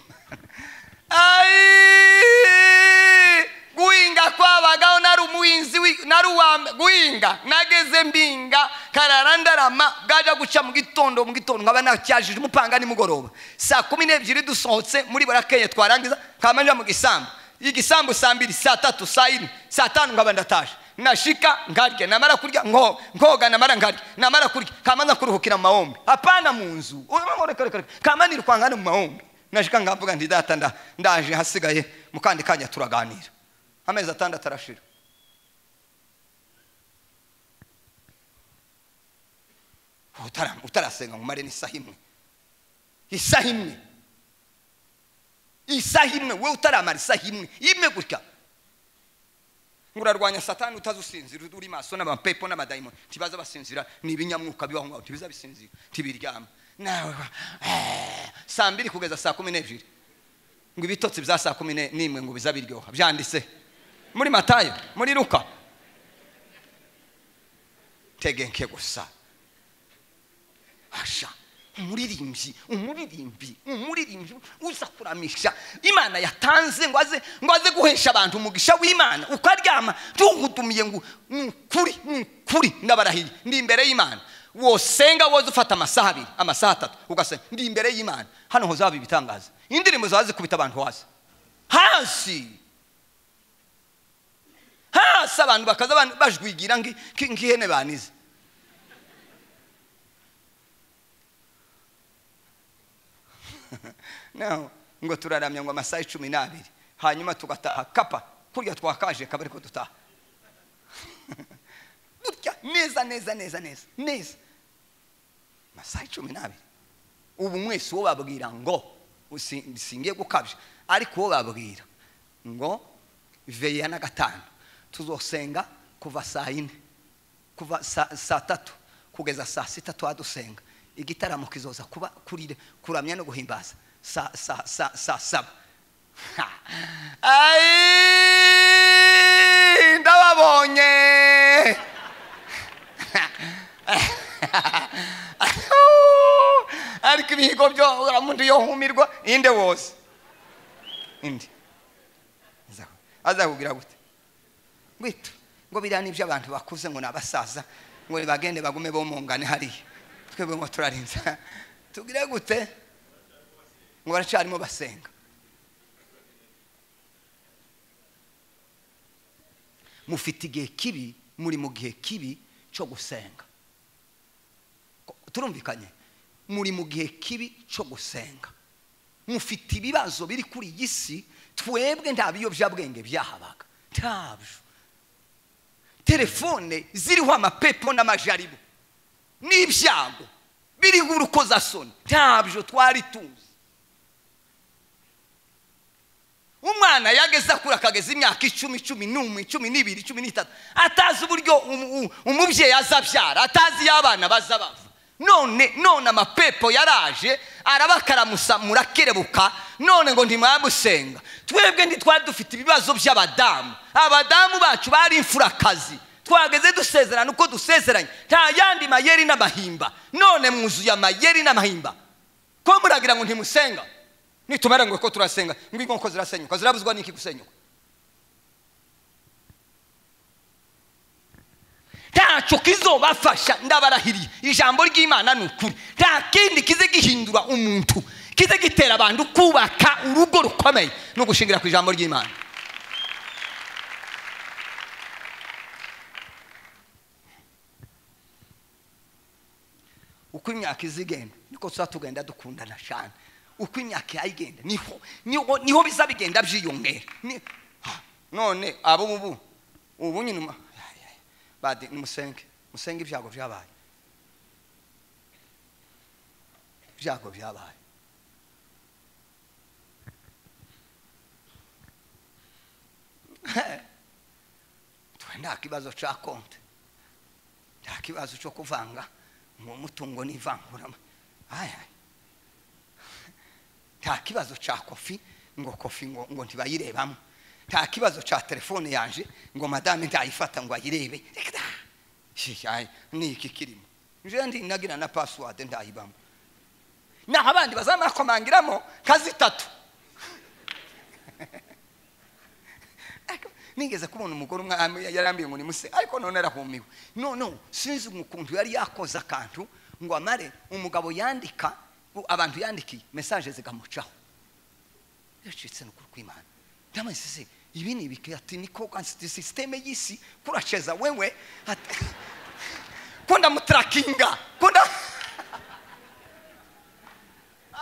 guhinga kwabagaho nari umuhinzi nari uwambe guhinga nageze mbinga kararandarama bwaja guca mu gitondo nkaba nacyajije umupanga ni mugoroba saa 12 dusohotse muri barakeye twarangiza kamanja mu igisambu saa 2 saa 3 saa 4 saa 5 nkaba ndatasha nashika ngarye namara kurya ngoga namara ngarye namara kurya kamanza kuruhukira mu mahombe hapana mu nzu kamanira kwangana mu mahombe nashika ngavuga ndi data ndaje hasigaye mukandi kanya turaganira amezi 6 arashira utarasenga ngo mare ni isahimwe we utaramara isahimwe imwe gutya ngurarwanya satani utazusinzira uri maso n'abapepo n'abadayimoni tibaza basinzira ni ibinyamwuka bibaho ngo tibiza bisinzira tibiryama nawe saa 2 kugeza saa 12 ngo ibitotsi bya saa 11 ngo bizabiryoha byanditse muri Matayo muri Luka tegenke gusa asha umuririmbyi uza kuramisha Imana yatanze ngo aze guhesha abantu umugisha w'Imana ukaryama tungutumiye ngo kuri ndabarahiye ndi imbere y'Imana wosenga woze ufata amasaha 2 amasaha 3 ugasenga ndi imbere y'Imana hano hozaba ibitangaza indirimbo zazi kubita abantu hasi abantu bakaza bajwigira ngi nkihene banize no ngo turaramya ngo amasaha 12 hanyuma tugataha kapa kurya twakaje kabari ko dutaha burya neza amasaha 12 ubu mwese wo babwira ngo usingiye gukabya ariko wo babwira ngo veya na gatanu tuzosenga kuva saa 4 kuva saa 3 kugeza saa 6 twadusenga igitaramo kizoza kuba kurire kuramya no guhimbaza saa 7 ai ndababonye ariko ibihigo byo uramuntu yohumirwa inde wose indi azakugira gute ngwito ngo birani ibyo abantu bakuze ngo nabasaza ngo bagende bagume bomongane hari twebwe ngo turarinza tugire gute ngo baracyarimo basenga mufite igihe kibi muri mu gihe kibi cyo gusenga turumvikanye muri mu gihe kibi cyo gusenga mufite ibibazo biri kuri iyi si twebwe nta biyobyabwenge byahabaga ntabyo telefone ziriho amapepo n'amajaribu n'ibyago biriho urukozasoni ntabyo twari tuzi umwana yageze akura akageza imyaka 10, 11, 12, 13 atazi uburyo umubyeyi azabyara atazi y'abana bazabava none amapepo yaraje arabakaramusa murakerebuka none ngo ntimamusenga twebwe ntitwari dufite ibibazo by'abadamu abadamu bacu bari imfurakazi twageze dusezerana uko dusezeranye nta yandi mayeri n'amahimba none mwuzuye amayeri n'amahimba ko muragira ngo ntimusenga nitumara ngo ko turasenga ngo inko zirasenyuka zirabuzwa n'iki gusenyuka ntacyo kizobafasha ndabarahiriye ijambo ry'Imana n'ukuri nta kindi kize gihindura umuntu kize gitera abantu kubaka urugo rukomeye no gushingira ku ijambo ry'Imana uko imyaka izigenda niko tuzatugenda dukundana cyane uko imyaka yayigenda niho bizabigenda byiyongera none abo ubu nyine badi musenge ibyago byabaye nta kibazo cya konti nta kibazo cyo kuvanga mu mutungo n'ivangura nta kibazo cya kofi ngo ntibayirebamo nta kibazo cya telefone yanje ngo madame ntayifata ngo ayirebe ni iki kirimo nje ndi nagira na password ndayibamo naho abandi bazamara komangiramo kazi 3 nigeze kubona umugore yarambiye ngo nimuse ariko none arahumiwe no sinzi ukuntu yari yakoza akantu ngo amare umugabo yandika abantu yandikiye message zigamucaho yacitse no kw'Imana ndamase ibi ni bikati niko kansi system y'isi kuracheza wewe konda mutrackinga konda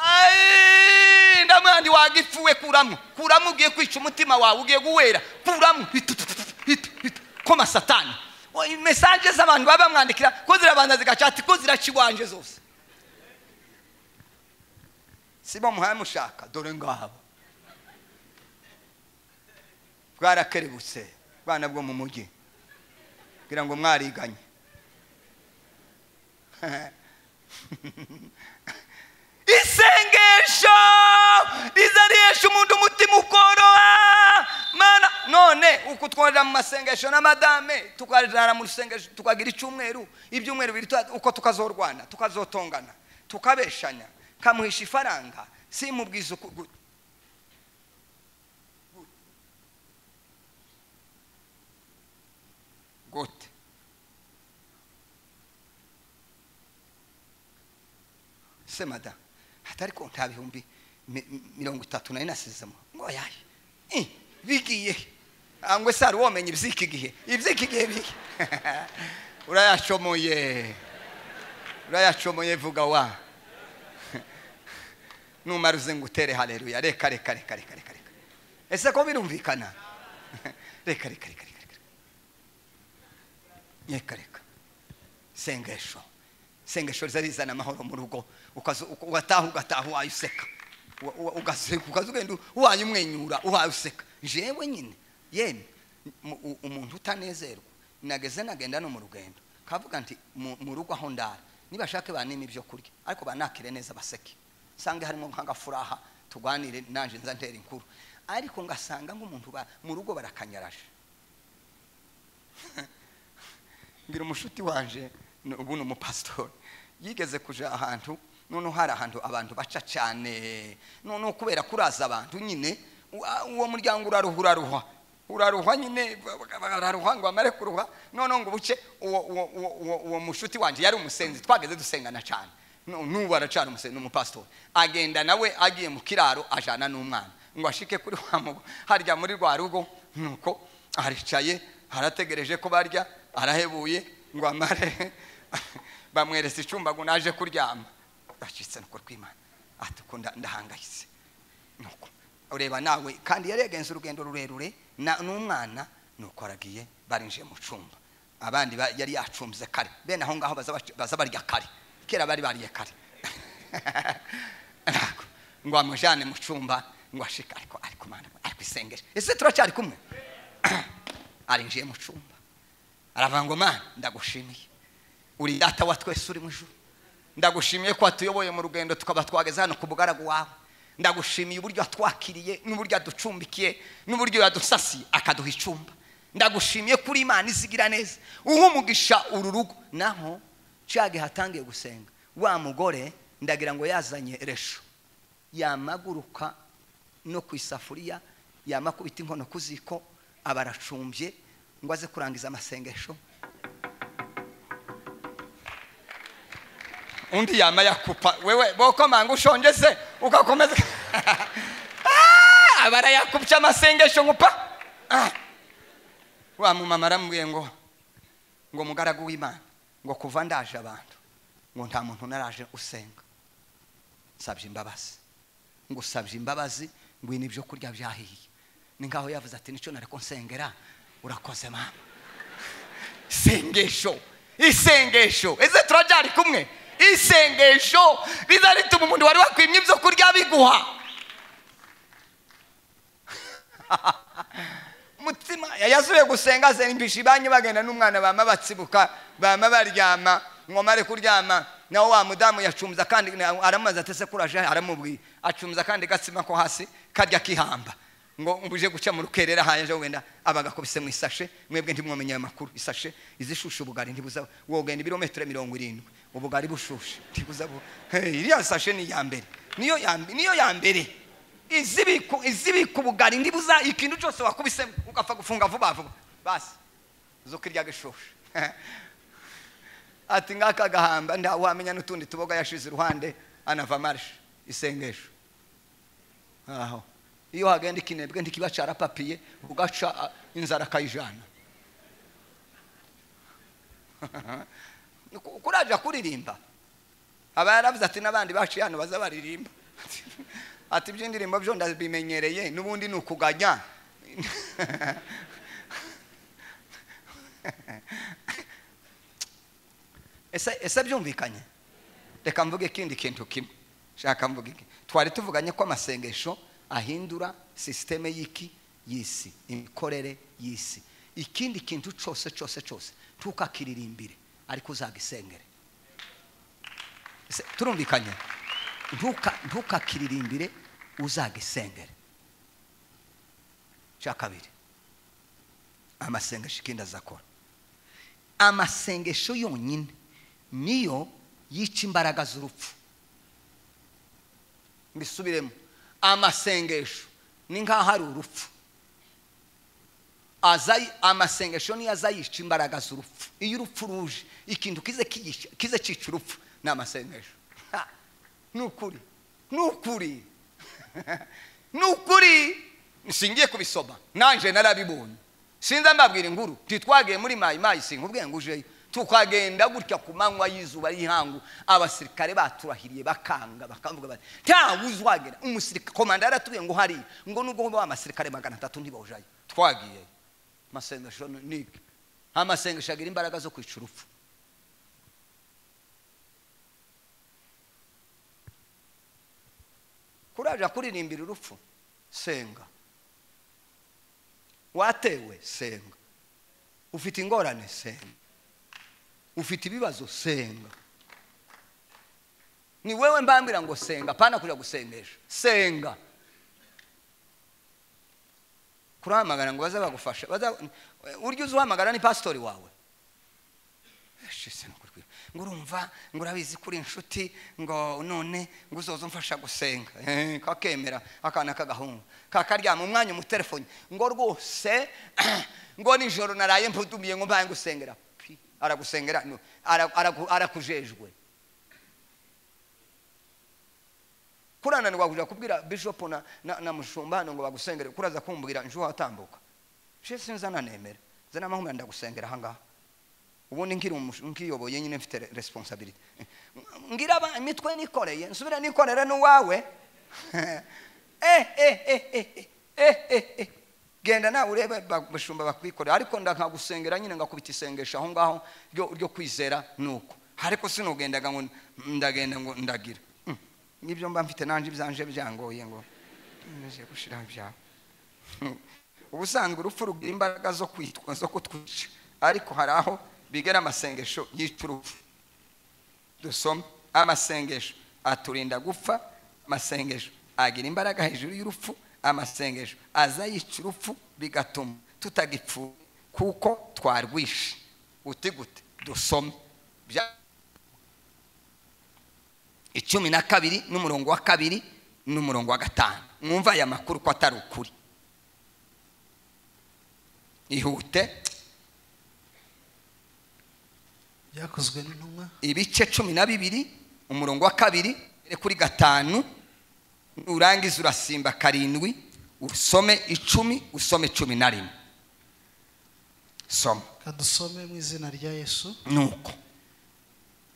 ai ndamandi wagifuwe kuramo ugiye kwica umutima wawe ugiye guwera kuramo koma satani message z'abantu baba mwandikira ko zirabanza zigacati ko ziraciwanje zose siba muhaye mushaka dore ngabo bwarakerebutse bana bwo mu mujyi kugira ngo mwariganye isengesho rizariesha umuntu umutima ukoroha mana none uko twonera mu masengesho na madame tukarana mu sengesho tukagira icyumweru ibyumweru biri uko tukazorwana tukazotongana tukabeshanya kamuhisha ifaranga simubwiza gute semada hatari ko nta bihumbi 30 nari nasizemo ngo yaye bigiye angwe sari womenye ibyiki gihe biki urayacomoye vuga wa numaruze ngutere haleluya reka ese ko birumvikana reka sengesho zarizana amahoro mu rugo ugataha wayuseka ukazugenda wayumwenyura uhayuseka jewe nyine yene umuntu utanezerwa nagenda no mu rugendo kavuga nti mu rugo aho ndara nibashake banini ibyo kurya ariko banakire neza baseke sange harimo nk'agafuraha tugwanire nanje nza ntera inkuru ariko ngasanga nk'umuntu mu rugo barakanyaraje ngira umushuti wanje ubu ni umupastori yigeze kuja ahantu none hari ahantu abantu baca cyane none kubera kuraza abantu nyine uwo muryango uraruha nyine bararuha ngo amare kuruha none ngo buce uwo mushuti wanje yari umusenzi twageze dusengana cyane nubu aracana umusenzi n'umupastori agenda nawe agiye mu kiraro ajana n'umwana ngo ashike kuri harya muri rwa rugo nuko aricaye harategereje ko barya arahebuye ngo amare bamweretse icumba ngo naje kuryama bacitse nuko kw'Imana atukunda ndahangayitse nuko ureba nawe kandi yaregenze urugendo rurerure n'umwana nuko aragiye barinje mu cumba abandi yari yacumbye kare bene aho ngaho baza barya kare kera bari bariye kare ngo amujane mu cumba ngo ashika ariko mana ariko isengesho ese turacyari kumwe arinje mu cumba aravuga mana ndagushimiye uri data wa twese uri mu ijuru ndagushimiye ko atuyoboye mu rugendo tukaba twageze hano ku bugaragu wawe ndagushimiye uburyo twakiriye n'uburyo aducumbikiye n'uburyo yadusasiye akaduha icumba ndagushimiye kuri Imana izigira neza umugisha uru rugo naho cyage hatangiye gusenga wa mugore ndagira ngo yazanye resho yamaguruka no kwisafuriya yamakubita inkono kuziko abaracumbye ngo aze kurangiza amasengesho undi yama yakupa wewe boko mangu ushonje se ugakomeza abara yakupcha amasengesho ngupa wa mumama aramubwiye ngo mugaragu w'Imana ngo kuva ndaje abantu ngo nta muntu naraje usenga sabye imbabazi ngo nibyo kurya byahiye ni ngaho yavuze ati nico nareko nsengera urakoze mama isengesho eze turajari kumwe isengesho rizarituma umuntu wari wakwimye ibyo kurya biguha mutima yasubiye gusenga zenimbisha ibanye bagenda n'umwana bama batsibuka bama baryama ngomare kuryama nawo wa mudamu yacumza kandi aramaze atese kuraje aramubwiye acumza kandi gatsima ko hasi karya kihamba ngo mbuje guca mu rukerera haje wenda abagakobise mu isashe mwebwe ntimwomenye amakuru isashe izishusha ubugari ntibuza wogenda ibirometero 70 ubugari bushushe ntibuza iriya sashe ni yambere niyo yambere izibiku ubugari ntibuza ikintu cyose wakubise ugapfa gufunga vuba basi zokirya gishushe ati ngaka gahamba ndaho wamenya n'utundi tuboga yashize iruhande anava marche isengesho aho iyo hagenda ikinebwe ntikibacara papiye ugaca inzara kayijana kuraja kuririmba abaravuze ati nabandi baciye hano baza baririmba ati by'indirimbo byo ndabimenyereye nubundi nukuganya ese byumvikanye reka mvuge ikindi kintu kimwe shaka mvuge twari tuvuganye ko amasengesho ahindura systeme y'isi imikorere y'isi ikindi kintu cyose tukakiririmbire ariko uzagisengere turumvikanye ntukakiririmbire uzagisengere cyakabiri amasengesho ikindi azakora amasengesho yonyine niyo yica imbaraga z'urupfu mbisubiremo amasengesho ni nkaho hari urupfu amasengesho niyo azayica imbaraga z'urupfu iyo urupfu ruje ikintu kize cica urupfu ni amasengesho nukuri singiye kubisoma nanje narabibonye sinza mbabwira inkuru titwagiye muri mayi sinkubwiye ngo ujeyo tukagenda gutya ku manywa y'izuba y'ihangu abasirikare baturahiriye bakanga bakavuga bati nta uzwagera umusirikare komanda yaratubwiye ngo hari ngo nubwo ba amasirikare 300 ntibawujayo twagiye masengesho niki amasengesho agira imbaraga zo kwica urupfu kuraja kuririmbira urupfu senga watewe senga ufite ingorane senga ufite ibibazo senga ni wewe mbambira ngo senga pana kuja gusengesha senga kuramagana ngo baza bagufasha uryo uzuhamagara ni pastori wawe shise nukurikira ngo urumva ngo urabizi kuri inshuti ngo none ngo uzoza umfasha gusenga kakemera akana kagahungu kakaryama umwanya mu telefone ngo rwose ngo nijoro naraye mpudumiye ngo mbaye ngusengera aragusengera arakujejwe kurana ngo bakuja kubwira bishop na mushumbano ngo bagusengere kuraza kumbwira njo hatambuka shese nzana nemera zana mahumya ndagusengera hanga ubundi nkiyoboye nyine mfite responsibility ngira imitwe nikoreye nsubira nikorera n'uwawe genda nawe urebe bashumba bakwikorera ariko ndakagusengera nyine ngakubita isengesha aho ngaho ryo kwizera nuko ariko sinogendaga ngo ndagenda ngo ndagira nibyo mba mfite nanje byanje byangoye ngo nje gushira bya ubusanzwe urupfu rugira imbaraga zo kwitwa zo kutwica ariko haraho bigera amasengesho y'icurupfu dusoma amasengesho aturinda gupfa amasengesho agira imbaraga hejuru y'urupfu amasengesho aza y'icurupfu bigatuma tutagipfu kuko twarwishe utigute dusome bya 12 n'umurongo wa 2 n'umurongo wa 5 mwumva aya makuru ko atari ukuri ihute yakozwe n'intumwa ibice 12 umurongo wa 2 kuri 5 urangiza urasimba 7 usome 10 usome 11 soma kadusome mu izina rya Yesu nuko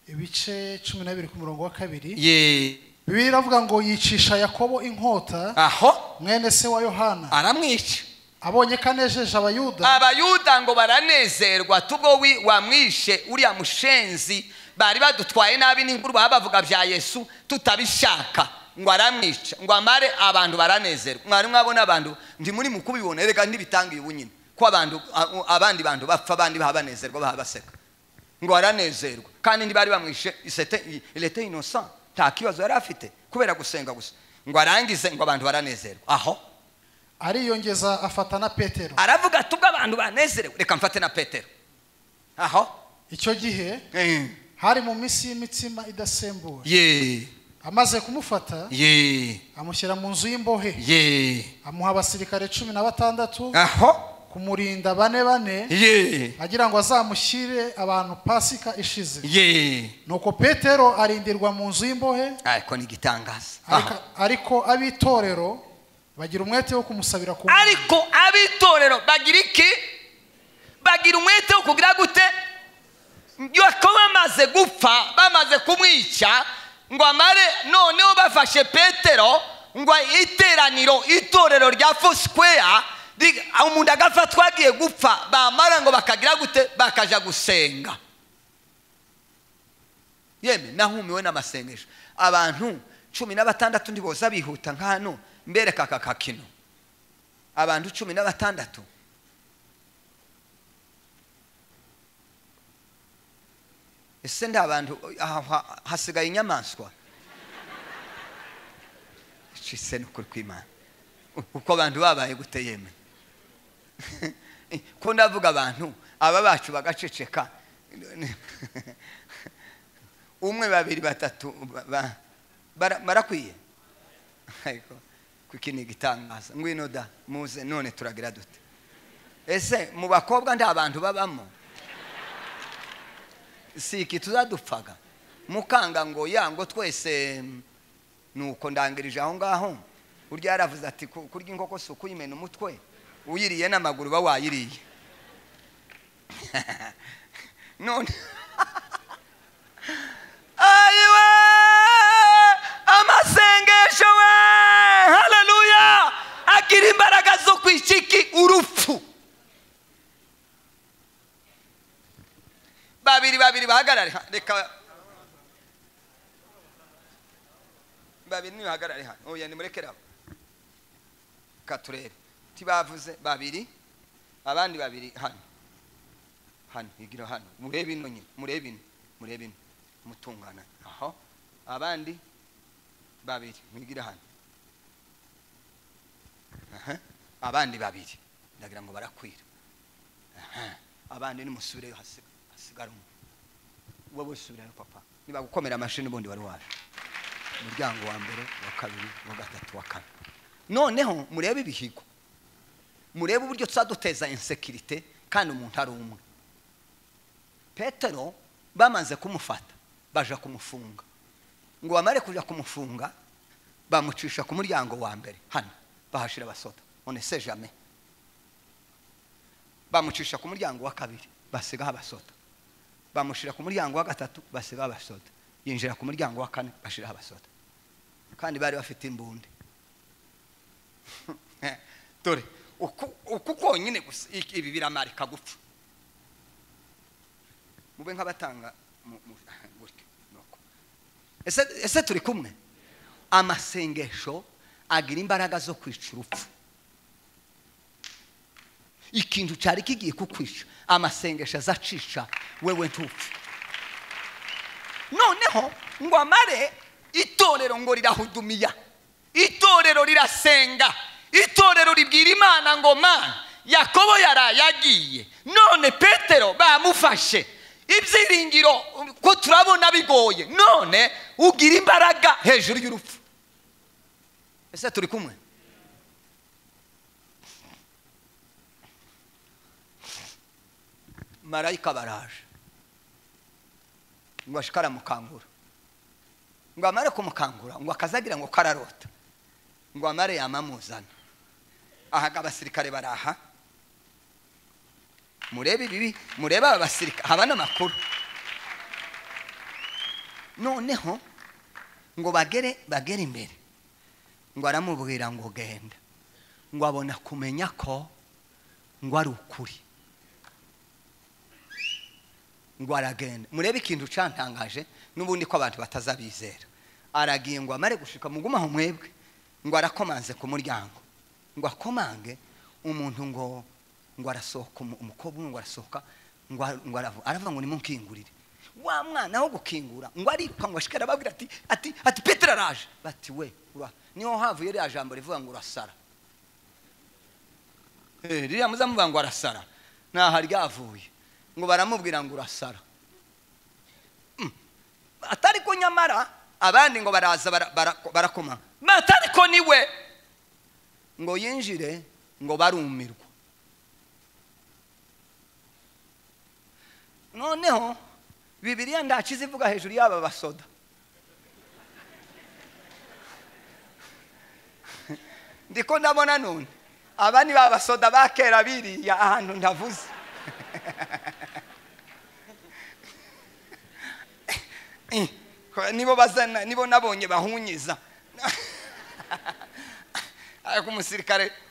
ibice 12 ku murongo wa 2 Bibiliya iravuga ngo yicisha Yakobo inkota aho mwene se wa Yohana aramwica abonye kanejeje abayuda ngo baranezerwa tubwo wamwishe uriya mushenzi bari badutwaye nabi n'inkuru bavuga bya Yesu tutabishaka ngo aramwica ngo amare abantu baranezerwa mwari mwabona abantu ndi muri mukubibona reka ndibitangiye ubunyine ko abandi bantu bapfa abandi babanezerwa bahabaseka ngo aranezerwa kandi ndi bari bamwishe il était innocent nta kibazo yari afite kubera gusenga gusa ngo arangize ngo abantu baranezerwa aho ariyongeza afata na Petero aravuga tubwo abantu banezerewe reka mfate na Petero aho icyo gihe hari mu misi y'imitsima idasembuwe amaze kumufata amushyira mu nzu y'imbohe amuha abasirikare 16 aho kumurinda 4 agira ngo azamushyire abantu Pasika ishize nuko Petero arindirwa mu nzu y'imbohe ariko ni gitangaza ariko abitorero bagira umwete wo kumusabira ku ariko abitorero bagira iki bagira umwete wo kugira gute Yakobo bamaze gupfa bamaze kumwica ngo amare noneho bafashe Petero ngo itorero rya Foursquare umuntu agafatwa agiye gupfa bamara ngo bakagira gute bakaja gusenga yeme nahumiwe n'amasengesho abantu 16 ndiboza bihuta nkano mbere kakakino abantu 16 ese ndabantu hasigaye inyamaswa cise no kuri kw'Imana uko abantu babaye gute yeme ko ndavuga abantu aba bacu bagaceceka umwe 2 3 barakwiye ariko kukini gitangaza ngwino da muze none turagira dute ese mu bakobwa nda abantu babamo siki tuzadupfaga mukanga ngo yango twese nuko ndangirije aho ngaho urya yaravuze ati kurya inkoko suku yimena umutwe uyiriye n'amaguru ba wayiriye none ayiwe amasengesho we haleluya agira imbaraga zo kwiciki urupfu. babiri bahagarare reka babiri ni bahagarare hano oya ni murekera katurere tibavuze babiri abandi babiri hano igira hano murebe ino nyine murebe ino mutungana aho abandi babiri mwigira hano abandi babiri ndagira ngo barakwira abandi ni musubire hasigara wowe subira papa niba gukomera amashini bundi wari waje umuryango wa mbere wa kabiri wa gatatu wa kane noneho murebe ibihigo murebe uburyo tsaduteza insécurité kandi umuntu ari umwe. Petero bamaze kumufata baje kumufunga ngo bamare kuja kumufunga bamucisha ku muryango wa mbere hano bahashira basota on ne sait jamais. Bamucisha ku muryango wa kabiri basiga abasota bamushira ku muryango wa gatatu basiga abasota yinjira ku muryango wa kane bashira abasota kandi bari bafite imbunde. Dore uku konyine gusa ibi biramarika gupfa mube nk'abatanga gutyo nuko ese turi kumwe. Amasengesho agira imbaraga zo kwica urupfu. Ikintu cyari kigiye kukwisha amasengesho azacisha wewe ntupfu. Noneho ngo amare itorero ngo rirahudumiya, itorero rirasenga, itorero ribwira Imana ngo Mana Yakobo yarayagiye none Petero bamufashe ibyiringiro ko turabona bigoye none ugira imbaraga hejuru y'urupfu. Ese turi kumwe. Marayika baraje ngo ashikara mukangura ngo amare kumukangura ngo akazagira ngo kararota ngo amare yamamuzana ahaga abasirikare baraha murebe bibi mureba abasirikare habana makuru noneho ngo bagere imbere ngo aramubwira ngo genda ngo abona kumenya ko ngo ari ukuri ngo aragenda. Murebe ikintu cantangaje nubundi ko abantu batazabizera. Aragiye ngo amare gushika mugumaho mwebwe ngo arakomanze ku muryango ngo akomange umuntu ngo arasohoka umukobwa ngo arasohoka ngo aravuga ngo nimunkingurire wa mwana ho gukingura ngo aripfa ngo ashikara babwira ati Petero araje bati we niho havuye iri jambo rivuga ngo urasara ririya muzamuvuga ngo arasara naho ryavuye ngo baramubwira ngo urasara atari ko nyamara abandi ngo baraza barakoma atari ko niwe ngo yinjire ngo barumirwa. Noneho Bibiliya ndakize ivuga hejuru y'aba basoda ndiko ndabona none abani babasoda bakera biriya ahantu ndavuze nibo bazana nibo nabonye bahunyiza ariko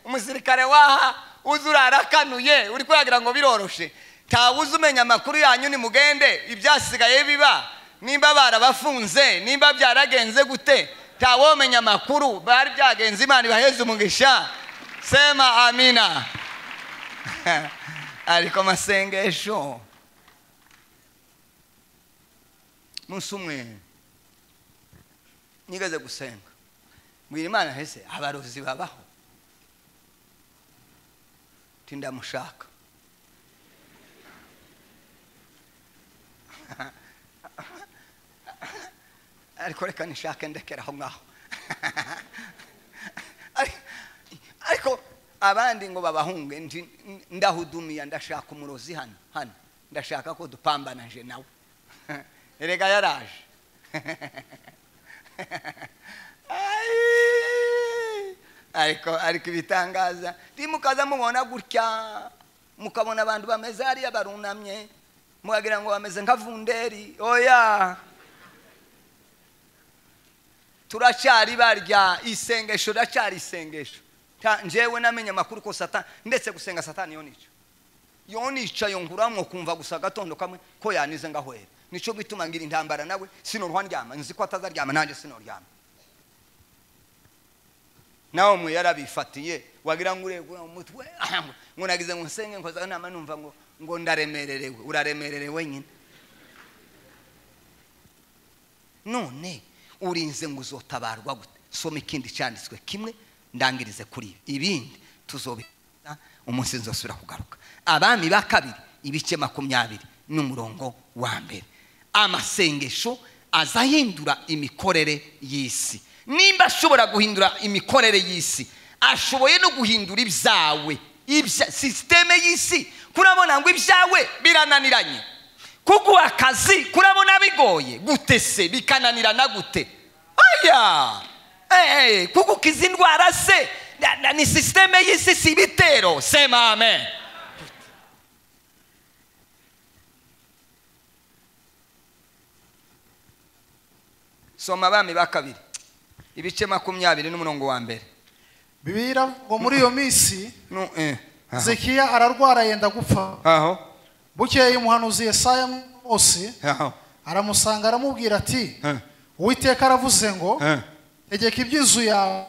umusirikare waha uzurarakanuye uri kwagira ngo biroroshe tawuze umenya makuru yanyu ni mugende ibyasigaye biba nimba barabafunze nimba byaragenze gute tawomenya makuru bari byagenze Imana ibaheze umugisha sema amina. Ariko masengesho musumwe nigeze gusenga mbwira Imana hese abarozi babaho tindamushaka ariko reka nishake ndekera aho ngaho ariko abandi ngo babahunge ndahudumiya ndashaka umurozi hano ndashaka ko dupambana nje nawe erega yaraje ariko ibitangaza timukaza mubona gutya mukabona abantu bameze hariya barunamye mugagira ngo bameze nka Vunderi. Oya, turacyari barya isengesho, racyari isengesho. Njewe namenye amakuru ko Satani ndetse gusenga Satani yonica yonguramwo kumva gusa gatondo kamwe ko yanize ngahwera. Nico gituma ngira intambara nawe sinoruhwa ndyama, nzi ko atazaryama nanjye sinoryama. Nawe mwe yarabifatiye wagira ngo uregura umutwe ngo nagize ngo nsenge nkoza nama numva ngo ndaremererewe. Uraremererewe nyine. None urinze ngo uzotabarwa gute? Soma ikindi cyanditswe kimwe ndangirize kuri ibindi tuzobita umunsi nzosubira kugaruka. Abami ba kabiri ibice 20 n'umurongo wa mbere. Amasengesho azahindura imikorere y'isi. Nimba ashobora guhindura imikorere y'isi, ashoboye no guhindura ibyawe, systeme y'isi. Kurabona ngo ibyawe birananiranye, kuguha akazi kurabona bigoye gute se bikananirana gute? Aya kugukiza indwara se ni systeme y'isi, si bitero. Sema amen. Soma Abami ba kabiri ibice 20 n'umurongo wa mbere. Bibira ngo muri iyo minsi Zekiya ararwara yenda gupfa. Bukeye umuhanuzi Yesaya Mose aramusanga aramubwira ati Uwiteka aravuze ngo tegeka iby'inzu yawe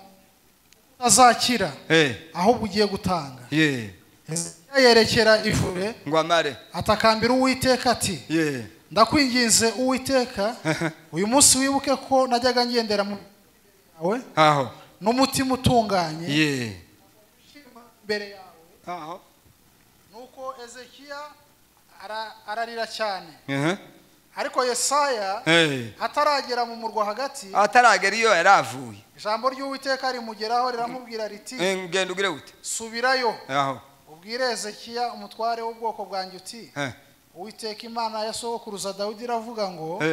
azakira ahubwo ugiye gutanga. Yerekera ifure ngo amare atakambira Uwiteka ati ndakwinginze Uwiteka uyu munsi wibuke ko najyaga ngendera mu yawe n'umutima utunganye imbere yawe. Nuko Ezekiya ararira cyane. Ariko Yesaya ataragera mu murwa hagati, ataragera iyo yaravuye, ijambo ry'Uwiteka rimugeraho riramubwira riti ngenda ugire gute? Subirayo ubwire Ezekiya umutware w'ubwoko bwanjye uti Uwiteka Imana ya sogokuruza Dawidi iravuga ngo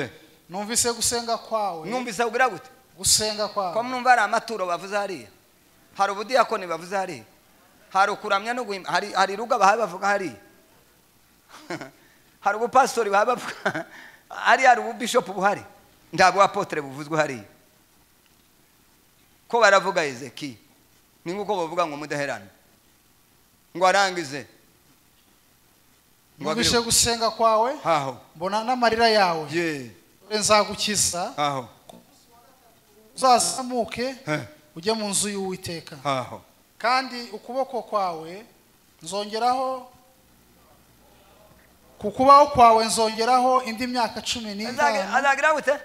numvise gusenga kwawe. Numvise ugira gute? Gusenga kwawe. Ko numva ari amaturo bavuze hariya, hari ubudiyakoni bavuze hariya, hari ukuramya no guhimba, hari ruga bavuga hariya, hari ubupastori bavuga hari ububishop buhari, ndabo apotre buvuzwe hariya. Ko baravuga Ezekiya ni nguko bavuga ngo Mudaheranwa ngo arangize Numvise gusenga kwawe mbona n'amarira yawe. Nzagukiza uzazamuke ujye mu nzu y'Uwiteka, kandi ukuboko kwawe nzongeraho, kukubaho kwawe nzongeraho indi myaka 15. Azagira gute?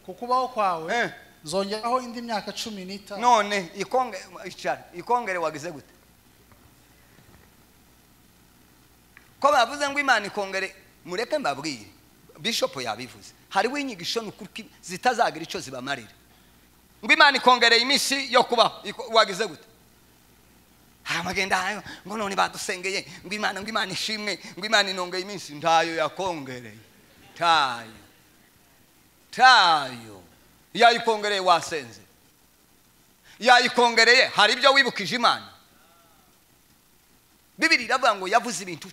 Kukubaho kwawe nzongeraho indi myaka 15. None ikongere wagize gute? Ko bavuze ngo Imana ikongere, mureke mbabwire bishop yabivuze, hari winyigisho n'ukuri zitazagira ico zibamarira. Ngo Imana ikongere imisi yo kuba wagize gute? Haramagenda ngo none badusengeye ngo Imana ishimwe ngo Imana inongeye imisi. Ntayo yakongereye, tayo yayikongereye wasenze, yayikongereye hari ibyo wibukije Imana. Bibiri iravuga ngo yavuze ibintu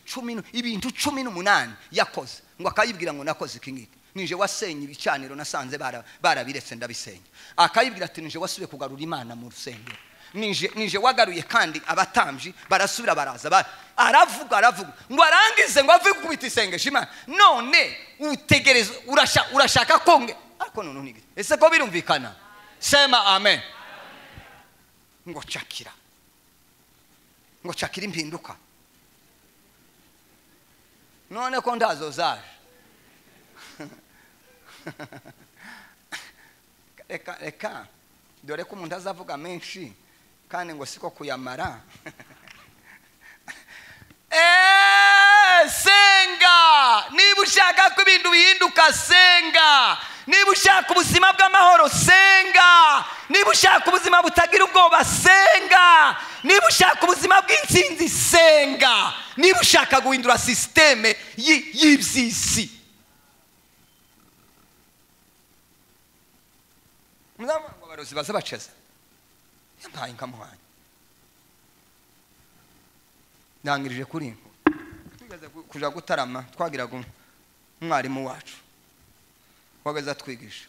18 yakoze, ngo akayibwira ngo nakoze ikingiki. Nije wasenye ibicaniro nasanze barabiretse ndabisenya. Akayibwira ati nije wasubiye kugarura Imana mu rusengero. Nije wagaruye kandi abatambyi barasubira baraza. Aravuga ngo arangize ngo avuge kubita isengesho Imana. None utegereza urashaka konge ariko none nige. Ese ko birumvikana? Sema amen. Ngo chakira impinduka. None ko ndazo zaje reka dore ko umuntu azavuga menshi kandi ngo siko kuyamara. Senga niba ushaka ko ibintu bihinduka, senga. Niba ushaka ubuzima bw'amahoro, senga. Niba ushaka ubuzima butagira ubwoba, senga. Niba ushaka ubuzima bw'intsinzi, senga. Niba ushaka guhindura systeme y'iby'isi, muzamwa ngo abarozi baza baceza yampaye nkamuhanya. Ndangirije kuri twigaze kuja gutarama twagiraga umwarimu wacu wagaza twigisha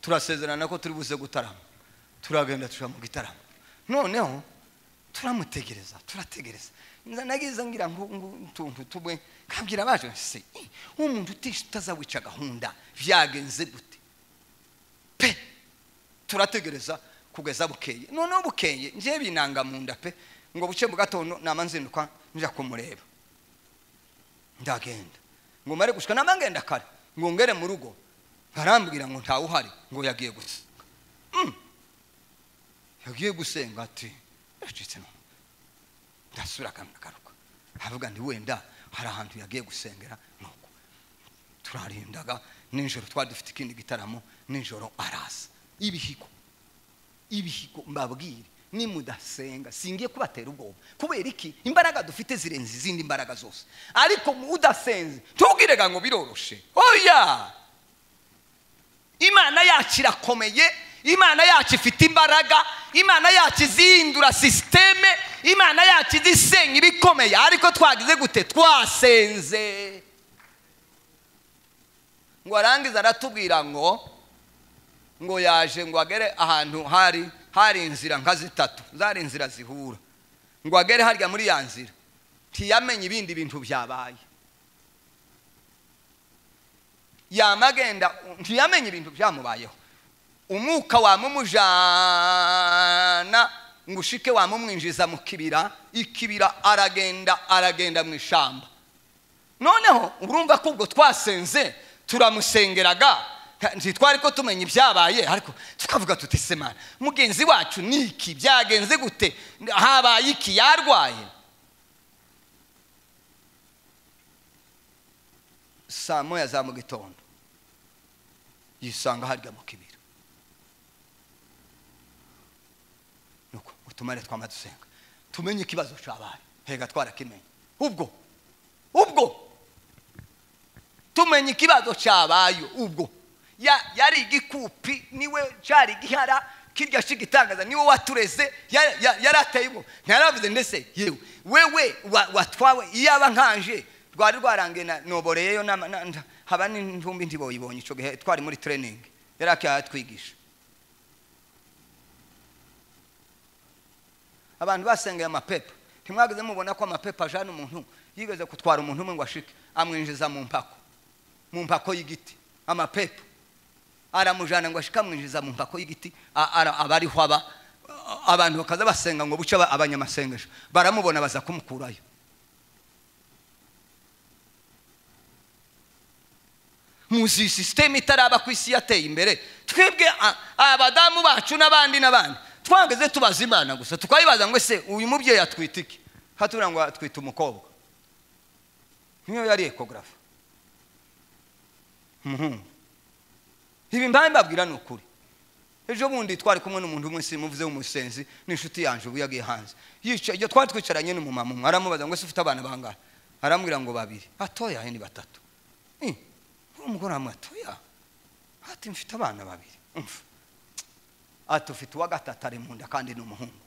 turasezerana ko turi buze gutarama turagenda tuja mu gitaramo noneho turamutegereza turategereza nagize ngira ngo tuntu tubwe kambira baje se umuntu utazawica gahunda vyagenze gute pe turategereza kugeza bukeye noneho bukeye nje binanga munda pe ngo buce mu gatondo namanzinduka nja kumureba ndagenda ngo mare gushika namangenda kare ngo ngere mu rugo arambwira ngo ntawe uhari ngo yagiye gutse yagiye gusenga ati acitse no ndasura kamakaruka avuga ndi wenda hari ahantu yagiye gusengera nuko turarindaga ninjoro twadufite ikindi gitaramo ninjoro arasa ibihigo mbabwire ni mudasenga singiye kubatera ubwoba kubera iki imbaraga dufite zirenze izindi imbaraga zose ariko mudasenze tubwirega ngo biroroshe oya Imana yacu irakomeye Imana yacu ifite imbaraga Imana yacu izindura systeme Imana yacu izisenya ibikomeye ariko twagize gute twasenze ngo arangiza aratubwira ngo yaje ngo agere ahantu hari inzira nka zitatu zari inzira zihura ngo agere harya muri ya nzira ntiyamenye ibindi bintu byabaye yamagenda ntiyamenye ibintu byamubayeho umwuka wamumujana ngo ushike wamumwinjiza mu ikibira aragenda mu ishamba noneho urumva ko ubwo twasenze turamusengeraga ntitwari ko tumenya ibyabaye ariko tukavuga tuti semana mugenzi wacu niki byagenze gute habaye iki yarwaye saa moya za mu gitondo yisanga harya mu kibira nuko utumare twamadusenga tumenye ikibazo cyabaye hega twarakimenye ubwo tumenye ikibazo cyabaye ubwo yari igikupi niwe cyari gihara kirya shigitangaza niwe watureze yarateye ubwo ntaravuze ndetse yewe wewe watwawe iyaba nkanje rwari rwarangena noboreyeyo haba n'intumbi ntiboyibonye ico gihe twari muri training yaraka twigisha abantu basengeye amapepa ntimwageze mubona ko amapepa ajana umuntu yigeze kutwara umuntu umwe ngo ashike amwinjiza mu mpako y'igiti amapepa aramujana ngo ashika amwinjiza mu mpako y'igiti abariho abantu bakaza basenga ngo buce abanyamasengesho baramubona baza kumukurayo muzi system itaraba kwisi yateye imbere twebwe abadamu bacu n'abandi twangeze tubaza Imana gusa tukayibaza ngo ese uyu mubyeyi atwitike hatura ngo atwita umukobwa niyo yari ecographe ibi mbabwira n'ukuri ejo bundi twari kumwe n'umuntu umwe simuvuze umusenzi n'inshuti yanje ubu yagiye hanze yica iyo twari twicaranye n'umumama umwe aramubaza ngo ese ufite abana bangahe arambwira ngo 2 atoya ni 3 umugore amatoya ati mfite abana 2 ati ufite uwa 3 ari mu nda kandi n'umuhungu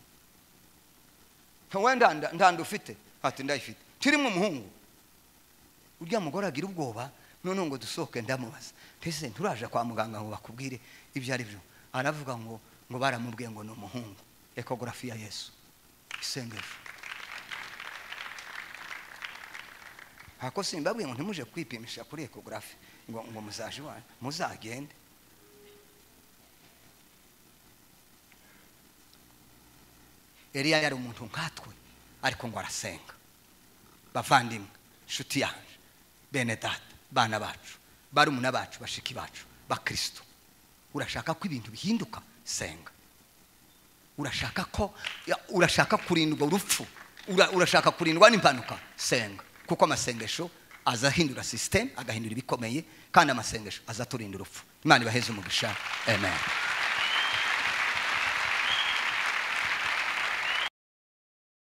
wenda ndandufite ati ndayifite turimo umuhungu urya mugore agira ubwoba none ngo dusohoke ndamubaza pese nturaje kwa muganga ngo bakubwire ibyo ari byo aravuga ngo baramubwiye ngo no muhungu ecography ya Yesu isengesho hako simbabwiye ngo ntimuje kwipimisha kuri ecography ngo muzaje muzagende Eliya yari umuntu nkatwe ariko ngo arasenga bavandimwe shuti yanje bene data bana bacu barumuna bacu bashiki bacu bakristo urashaka ko ibintu bihinduka senga urashaka kurindwa urupfu urashaka kurindwa n'impanuka senga kuko amasengesho azahindura system agahindura ibikomeye kandi amasengesho azaturindira urupfu Imana ibaheze umugisha amen.